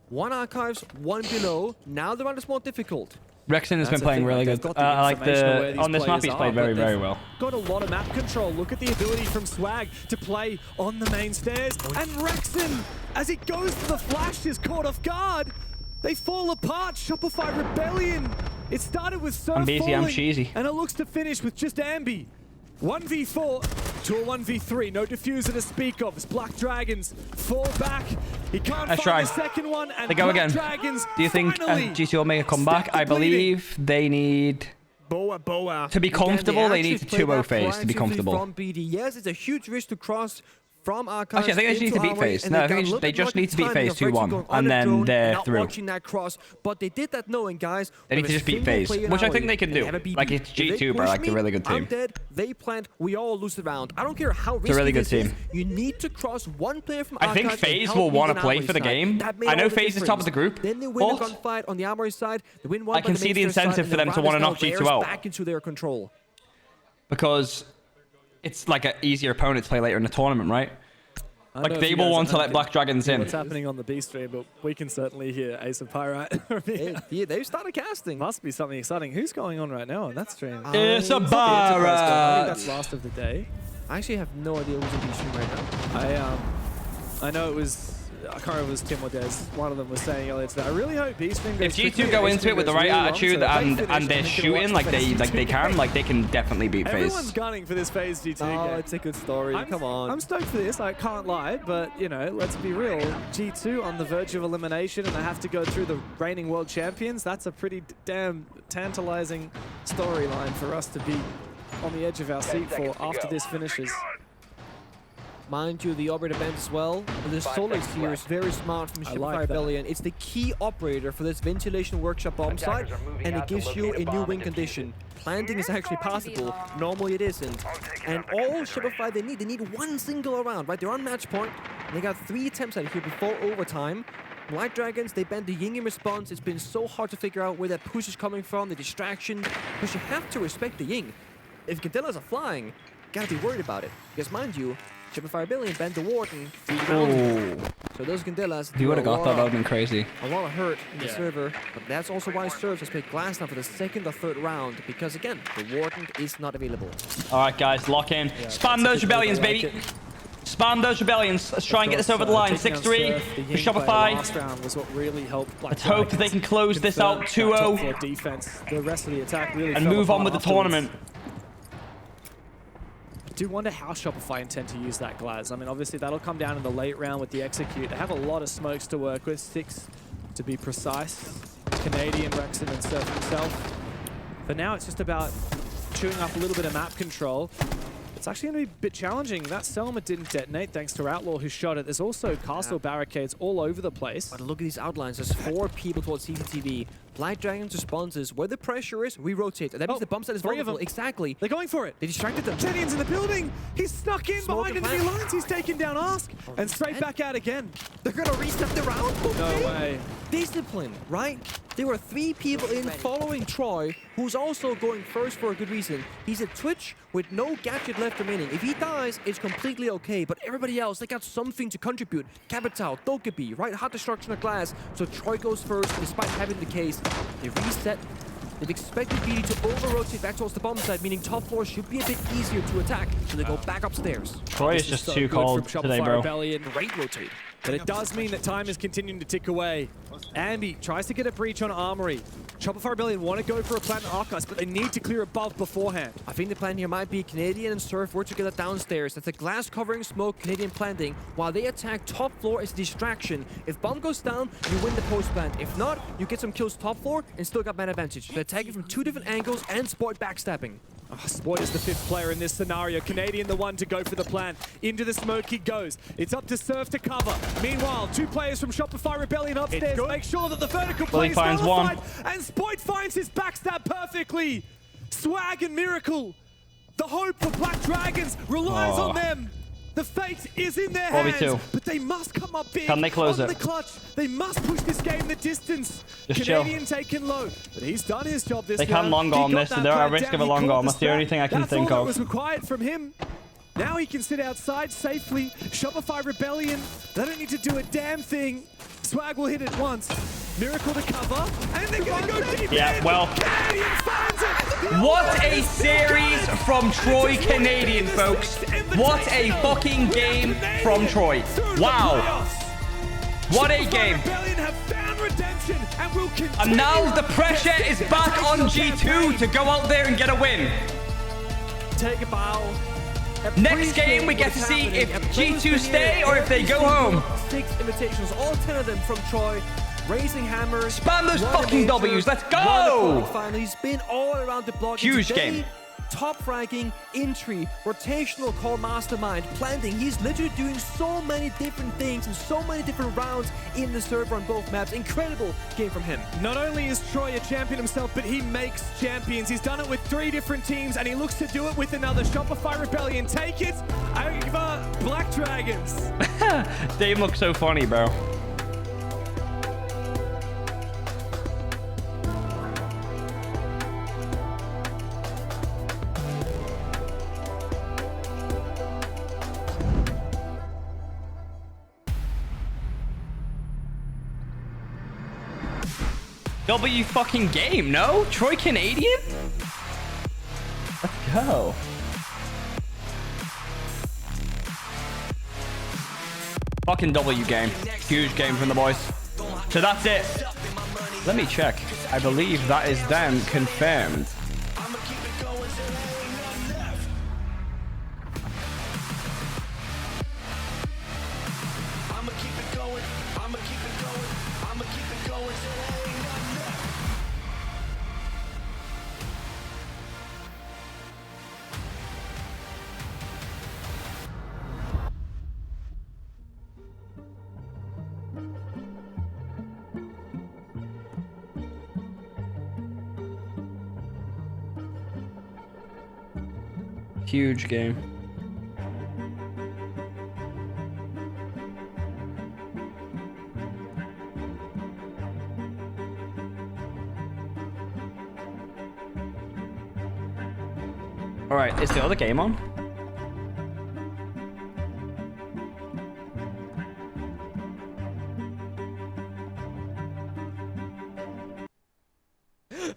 1 archives, 1 below. Now the round is more difficult. Rexon has been playing really good. On this map, he's played very, very well. Got a lot of map control. Look at the ability from Swag to play on the main stairs. And Rexon, as he goes for the flash, is caught off guard. They fall apart. Shopify Rebellion. It started with Surf I'm busy, falling, I'm cheesy. and it looks to finish with just Ambi. 1v4 to a 1v3. No diffuser to speak of. As Black Dragons fall back. He can't find the second one. And they go again. Dragons Do you think GT will make a comeback? I believe they need... To be comfortable, they need to 2-0 phase to be comfortable. From BD. Yes, it's a huge risk to cross from Archives. Actually, I think they just need to beat phase. No, I think they just need to beat phase 2-1, and then they're through. Watching that cross, but they did that knowing, guys. They need to just beat phase, which I think they can do. Like, it's G2, but like a really good team. I'm dead. They plant. We all lose the round. I don't care how risky it's a really good team. You need to cross one player from Archives. I think FaZe will want to play for the game. I know FaZe is top of the group. Then they win a gunfight on the armory side. They win one. I can see the incentive for them to want to knock G2 out. Back into their control. Because it's like an easier opponent to play later in the tournament, right? Like, they will want to let Black Dragons in. What's happening on the B stream, but we can certainly hear Ace of Pyrite. Yeah, they've started casting. Must be something exciting. Who's going on right now on that stream? It's a Pyrite! I think that's last of the day. I actually have no idea who's in B stream right now. I know it was... I can't remember if it was Tim or Des. One of them was saying earlier today. I really hope B stream goes. If G2 go into it with the right attitude and they're shooting like they can definitely beat FaZe. Everyone's gunning for this FaZe G2 game. Oh, it's a good story. Come on. I'm stoked for this. I can't lie, but you know, let's be real. G2 on the verge of elimination, and they have to go through the reigning world champions. That's a pretty damn tantalizing storyline for us to be on the edge of our seat for after this finishes. Mind you, the operator band as well. The Solar here is very smart from Shopify Rebellion. It's the key operator for this ventilation workshop bomb site, and it gives you a new win condition. Planting is actually possible. Normally it isn't. And all Shopify they need one single round, right? They're on match point. And they got 3 attempts at it here before overtime. White Dragons, they banned the Ying in response. It's been so hard to figure out where that push is coming from, the distraction. Because you have to respect the Ying. If Candelas are flying, you gotta be worried about it. Because mind you, Shopify Rebellion banned the Warden. So those Candelas, If you would have got that, that would have been crazy. A lot of hurt in the server. But that's also why Serves has played Glass now for the 2nd or 3rd round. Because again, the Warden is not available. Alright guys, lock in. Spam those rebellions, baby. Spam those rebellions. Let's try and get this over the line. 6-3 for Shopify. Last round was what really helped Black Let's hope that they can close this out 2-0 defense. The rest of the attack really and move on with the tournament. I do wonder how Shopify intend to use that Glaz. I mean, obviously that'll come down in the late round with the execute. They have a lot of smokes to work with, 6 to be precise. Canadian, Rexon, and Surf himself. For now, it's just about chewing up a little bit of map control. It's actually going to be a bit challenging. That Selma didn't detonate thanks to Outlaw who shot it. There's also castle barricades all over the place. But look at these outlines. There's 4 people towards CCTV. Black Dragon's response is, where the pressure is, we rotate. That means the bump set is vulnerable. Exactly. They're going for it. They distracted them. Canadian's in the building. He's snuck in behind enemy lines. He's taken down Ask and straight back out again. They're going to reset the round? No way. Discipline, right? There were 3 people in following Troy, who's also going first for a good reason. He's at Twitch with no gadget left remaining. If he dies, it's completely okay. But everybody else, they got something to contribute. Capital, Dokebi, right? Hot destruction of glass. So Troy goes first, despite having the case. They reset. They've expected BD to over-rotate back towards the bomb side, meaning top floor should be a bit easier to attack. So they go back upstairs. Troy is just too cold today, bro. Rebellion. Great rotate. But it does mean that time is continuing to tick away. Ambi tries to get a breach on Armory. Shopify Rebellion want to go for a plant and Archives, but they need to clear above beforehand. I think the plan here might be Canadian and Surf work together downstairs. That's a glass covering smoke, Canadian planting, while they attack top floor as a distraction. If bomb goes down, you win the post plant. If not, you get some kills top floor and still got man advantage. They're attacking from 2 different angles and Spoit backstabbing. Oh, Spoit is the 5th player in this scenario. Canadian the one to go for the plan. Into the smoke he goes. It's up to Surf to cover. Meanwhile, 2 players from Shopify Rebellion upstairs. Make sure that the vertical play is nullified. And Spoit finds his backstab perfectly. Swag and Miracle. The hope for Black Dragons relies on them. The fate is in their hands, but they must come up big. Can they close it? The clutch. They must push this game the distance. Just Canadian taken low, but he's done his job this They can long arm this, so they're at risk of a long arm. That's the only thing I can think of. That's all that was required from him. Now he can sit outside safely. Shopify Rebellion, they don't need to do a damn thing. Swag will hit it once. Miracle to cover, and they're gonna go deep. Yeah, well. Canadian finds it. What a series from Troy Canadian, folks. What a fucking game from Troy. Wow. What a game. And now the pressure is back on G2 to go out there and get a win. Take a bow. Next game, we get to see if G2 stay or if they go home. 6 invitations, all 10 of them from Troy. Raising hammers. Spam those fucking W's. Let's go. Finally, he's been all around the block. Huge game. Top fragging, entry, rotational call mastermind, planting. He's literally doing so many different things and so many different rounds in the server on both maps. Incredible game from him. Not only is Troy a champion himself, but he makes champions. He's done it with 3 different teams, and he looks to do it with another. Shopify Rebellion, take it over Black Dragons. They look so funny, bro. W fucking game, no? Troy Canadian? Let's go. Fucking W game. Huge game from the boys. So that's it. Let me check. I believe that is them confirmed. Huge game. All right, is the other game on?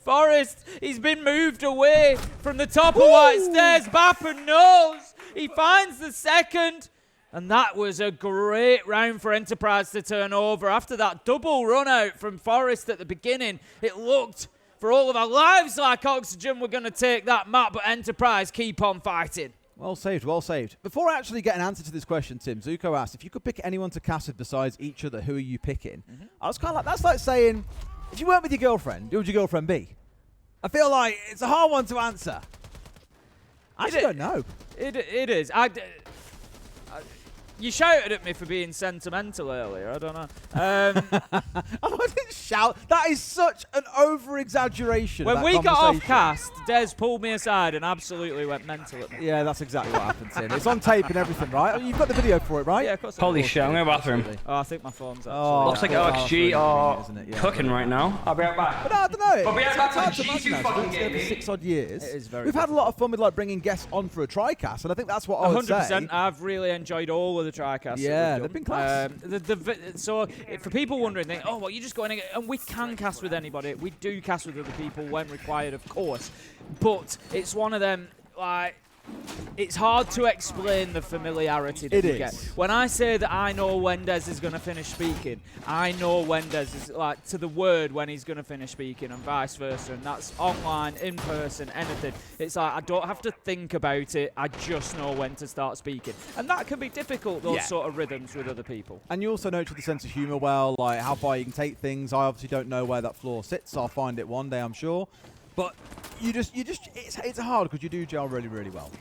Forest, he's been moved away from the top of White Stairs. Bapper knows. He finds the second. And that was a great round for Enterprise to turn over. After that double run out from Forest at the beginning, it looked for all of our lives like Oxygen were going to take that map, but Enterprise keep on fighting. Well saved, well saved. Before I actually get an answer to this question, Tim, Zuko asked, if you could pick anyone to cast with besides each other, who are you picking? I was kind of like, that's like saying, if you weren't with your girlfriend, who would your girlfriend be? I feel like it's a hard one to answer. I just don't know. It is. You shouted at me for being sentimental earlier. I don't know. I didn't shout. That is such an over-exaggeration. When we got off cast, Des pulled me aside and absolutely went mental at me. Yeah, that's exactly what happened, Tim. It's on tape and everything, right? You've got the video for it, right? Yeah, of course. Holy shit, I'm in the bathroom. Oh, I think my phone's actually. Looks like OXG are cooking right now. I'll be right back. But I don't know. But we have back hard to to the imagine G2 now. fucking It's been game. 6 odd years. It is very We've had a lot of fun with like bringing guests on for a TriCast, and I think that's what I would say. 100%. I've really enjoyed all of the TriCasts. Yeah, they've been class. So for people wondering, well, you're just going to get, and we can cast with anybody. We do cast with other people when required, of course. But it's one of them, like, it's hard to explain the familiarity that you get. When I say that I know when Des is going to finish speaking, I know when Des is, like, to the word when he's going to finish speaking, and vice versa. And that's online, in person, anything. It's like I don't have to think about it. I just know when to start speaking. And that can be difficult, those sort of rhythms with other people. And you also know each other's sense of humour well, like how far you can take things. I obviously don't know where that floor sits. I'll find it one day, I'm sure. But it's hard because you do gel really, really well.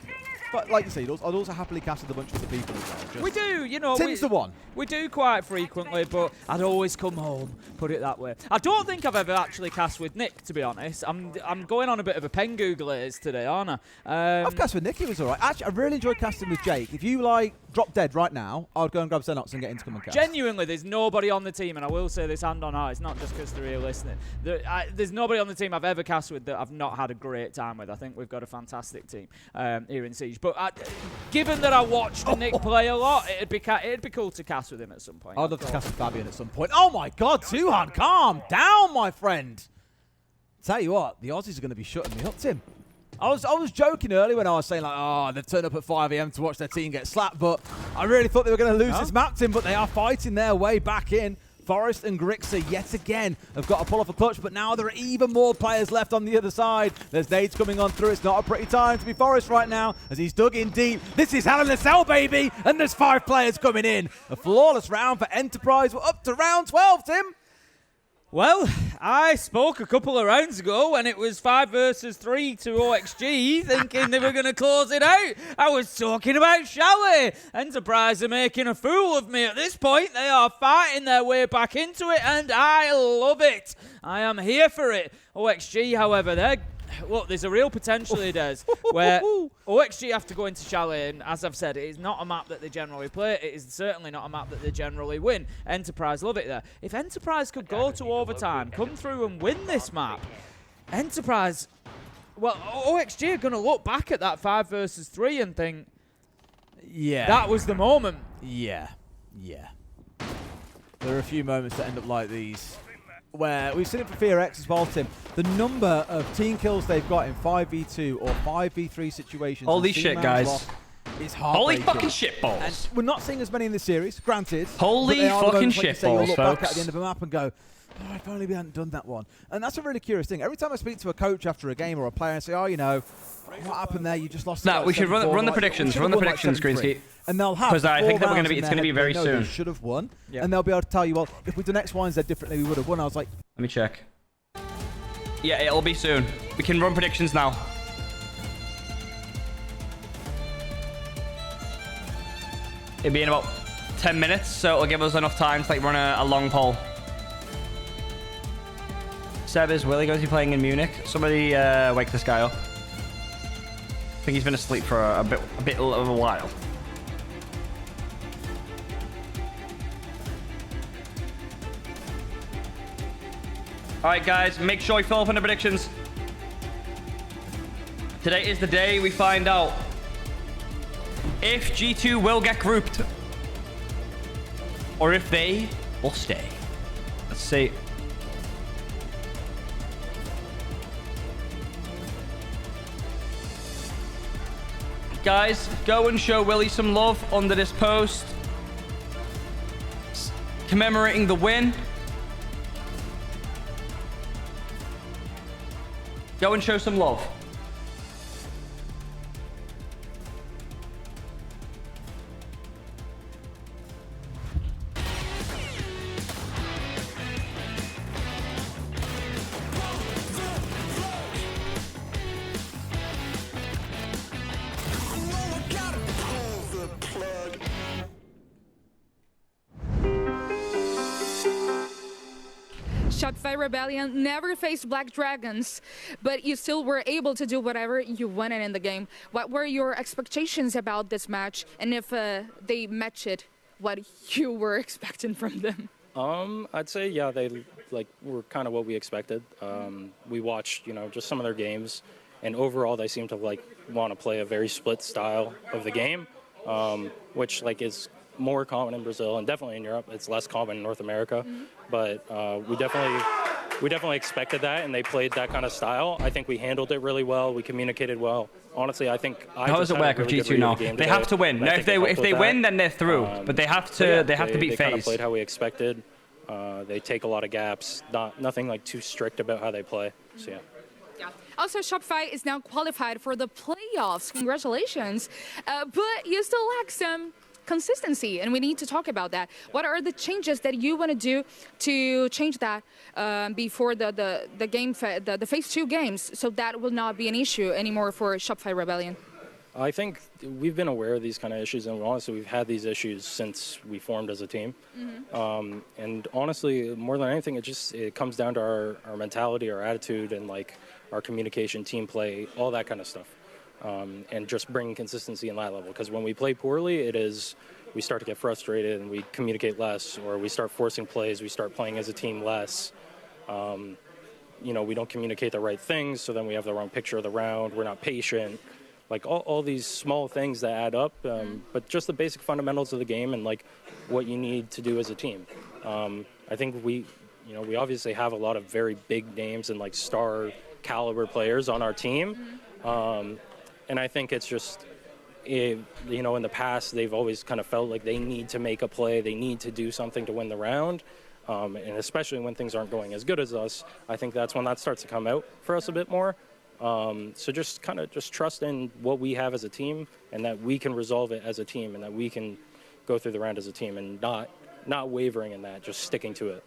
But like you say, I'd also happily cast with a bunch of other people as well. We do, you know. Tim's the one. We do quite frequently, but I'd always come home, put it that way. I don't think I've ever actually cast with Nick, to be honest. I'm going on a bit of a BenQ glaze today, aren't I? I've cast with Nick, it was alright. Actually, I really enjoyed casting with Jake. If you, like, drop dead right now, I would go and grab Xenox and get him to come and cast. Genuinely, there's nobody on the team, and I will say this hand on heart, it's not just because they're here listening. There's nobody on the team I've ever cast with that I've not had a great time with. I think we've got a fantastic team here in Siege. But given that I watched Nick play a lot, it'd be cool to cast with him at some point. I'd love to cast with Fabian at some point. Oh my god, Tuhan, calm down, my friend. Tell you what, the Aussies are going to be shutting me up, Tim. I was joking earlier when I was saying, like, oh, they've turned up at 5 AM to watch their team get slapped, but I really thought they were going to lose this map, Tim, but they are fighting their way back in. Forest and Grixer yet again have got to pull off a clutch, but now there are even more players left on the other side. There's nades coming on through. It's not a pretty time to be Forest right now as he's dug in deep. This is Hell in a Cell, baby, and there's 5 players coming in. A flawless round for Enterprise. We're up to round 12, Tim. Well, I spoke a couple of rounds ago when it was 5 versus 3 to OXG, thinking they were going to close it out. I was talking about Chalet. Enterprise are making a fool of me at this point. They are fighting their way back into it, and I love it. I am here for it. OXG, however, look, there's a real potential here, Des, where OXG have to go into Chalet, and as I've said, it is not a map that they generally play. It is certainly not a map that they generally win. Enterprise love it there. If Enterprise could go to overtime, come through and win this map, Enterprise, well, OXG are going to look back at that 5 versus 3 and think, yeah, that was the moment. Yeah. There are a few moments that end up like these, where we've seen it for HyperX as well, Tim. The number of team kills they've got in 5v2 or 5v3 situations. Holy shit, guys. It's holy heartbreaking. fucking shitballs. And we're not seeing as many in this series, granted. Holy fucking shitballs, you look back folks. at the end of a map and go, oh, if only we hadn't done that one. And that's a really curious thing. Every time I speak to a coach after a game or a player and say, oh, you know, what happened there? You just lost. No, we should run the predictions. Run the predictions, Greensky. And they'll have, because I think that it's going to be very soon. They should have won, and they'll be able to tell you, well, if we'd done X, Y, and Z differently, we would have won. I was like, let me check. Yeah, it'll be soon. We can run predictions now. It'll be in about 10 minutes, so it'll give us enough time to like run a long poll. Seb, is Willie going to be playing in Munich? Somebody wake this guy up. think he's been asleep for a bit of a while. All right, guys, make sure you fill up on the predictions. Today is the day we find out if G2 will get grouped or if they will stay. Let's see. Guys, go and show Willie some love under this post. Commemorating the win. Go and show some love. Shopify Rebellion never faced Black Dragons, but you still were able to do whatever you wanted in the game. What were your expectations about this match, and if they matched what you were expecting from them? I'd say, yeah, they were kind of what we expected. We watched, just some of their games, and overall they seem to want to play a very split style of the game, which is more common in Brazil and definitely in Europe. It's less common in North America, but we definitely expected that, and they played that kind of style. I think we handled it really well. We communicated well. Honestly, I think how does it work with G2 now? They have to win. No, if they win, then they're through. But they have to beat FaZe. They kind of played how we expected. They take a lot of gaps. Nothing too strict about how they play. So yeah. Yeah. Also, Shopify is now qualified for the playoffs. Congratulations. But you still lack some consistency, and we need to talk about that. What are the changes that you want to do to change that before the Phase 2 games, so that will not be an issue anymore for Shopify Rebellion? I think we've been aware of these kind of issues, and honestly, we've had these issues since we formed as a team. And honestly, more than anything, it comes down to our mentality, our attitude, and our communication, team play, all that kind of stuff. And just bringing consistency in that level. Because when we play poorly, we start to get frustrated and we communicate less, or we start forcing plays, we start playing as a team less. We don't communicate the right things, so then we have the wrong picture of the round, we're not patient. All these small things that add up, but just the basic fundamentals of the game and what you need to do as a team. I think we obviously have a lot of very big names and star caliber players on our team. And I think it's just, in the past, they've always kind of felt like they need to make a play, they need to do something to win the round. And especially when things aren't going as good as us, I think that's when that starts to come out for us a bit more. So just trust in what we have as a team, and that we can resolve it as a team, and that we can go through the round as a team, and not wavering in that, just sticking to it.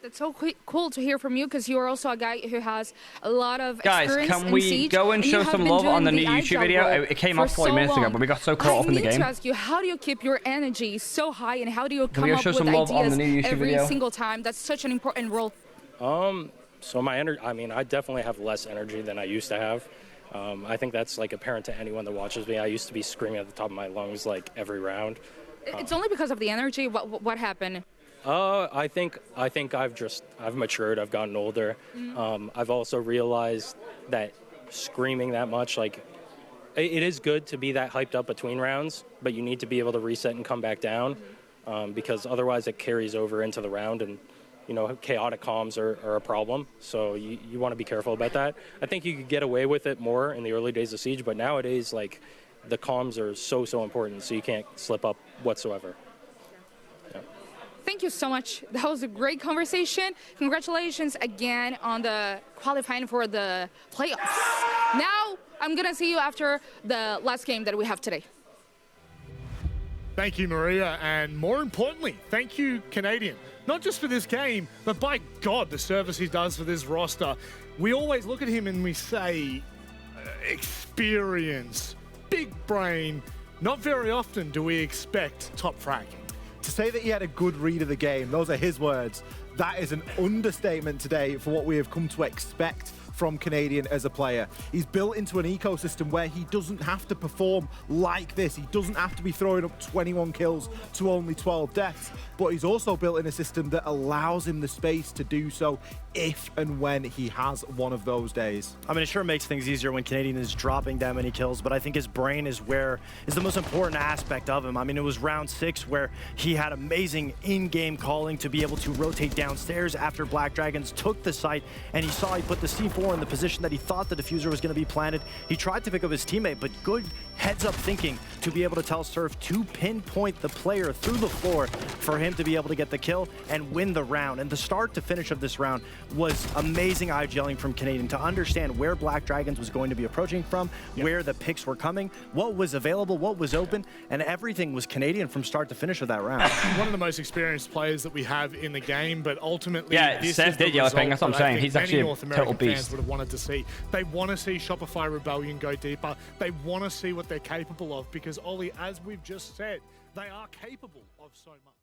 That's so cool to hear from you, because you are also a guy who has a lot of experience. Guys, can we go and show some love on the new YouTube video? It came up 40 minutes ago, but we got so caught up in the game. I need to ask you, how do you keep your energy so high, and how do you come up with ideas every single time? That's such an important role. So my energy, I definitely have less energy than I used to have. I think that's apparent to anyone that watches me. I used to be screaming at the top of my lungs every round. It's only because of the energy. What happened? I think I've matured. I've gotten older. I've also realized that screaming that much, it is good to be that hyped up between rounds, but you need to be able to reset and come back down, because otherwise it carries over into the round, and chaotic comms are a problem. So you want to be careful about that. I think you could get away with it more in the early days of Siege, but nowadays the comms are so important, so you can't slip up whatsoever. Thank you so much. That was a great conversation. Congratulations again on the qualifying for the playoffs. Now, I'm going to see you after the last game that we have today. Thank you, Maria. And more importantly, thank you, Canadian. Not just for this game, but by God, the service he does for this roster. We always look at him and we say, experience, big brain. Not very often do we expect top frag. To say that he had a good read of the game, those are his words. That is an understatement today for what we have come to expect from Canadian as a player. He's built into an ecosystem where he doesn't have to perform like this. He doesn't have to be throwing up 21 kills to only 12 deaths, but he's also built in a system that allows him the space to do so if and when he has one of those days. I mean, it sure makes things easier when Canadian is dropping that many kills, but I think his brain is the most important aspect of him. I mean, it was round 6 where he had amazing in-game calling to be able to rotate downstairs after Black Dragons took the site, and he saw he put the C4 in the position that he thought the diffuser was going to be planted. He tried to pick up his teammate, but good heads-up thinking to be able to tell Surf to pinpoint the player through the floor for him to be able to get the kill and win the round. And the start to finish of this round was amazing IGLing from Canadian to understand where Black Dragons was going to be approaching from, where the picks were coming, what was available, what was open, and everything was Canadian from start to finish of that round. One of the most experienced players that we have in the game, but ultimately, this Seth did yellow ping, that's what I'm saying. He's actually a total beast. Fans would have wanted to see. They want to see Shopify Rebellion go deeper. They want to see what they're capable of because, Ollie, as we've just said, they are capable of so much.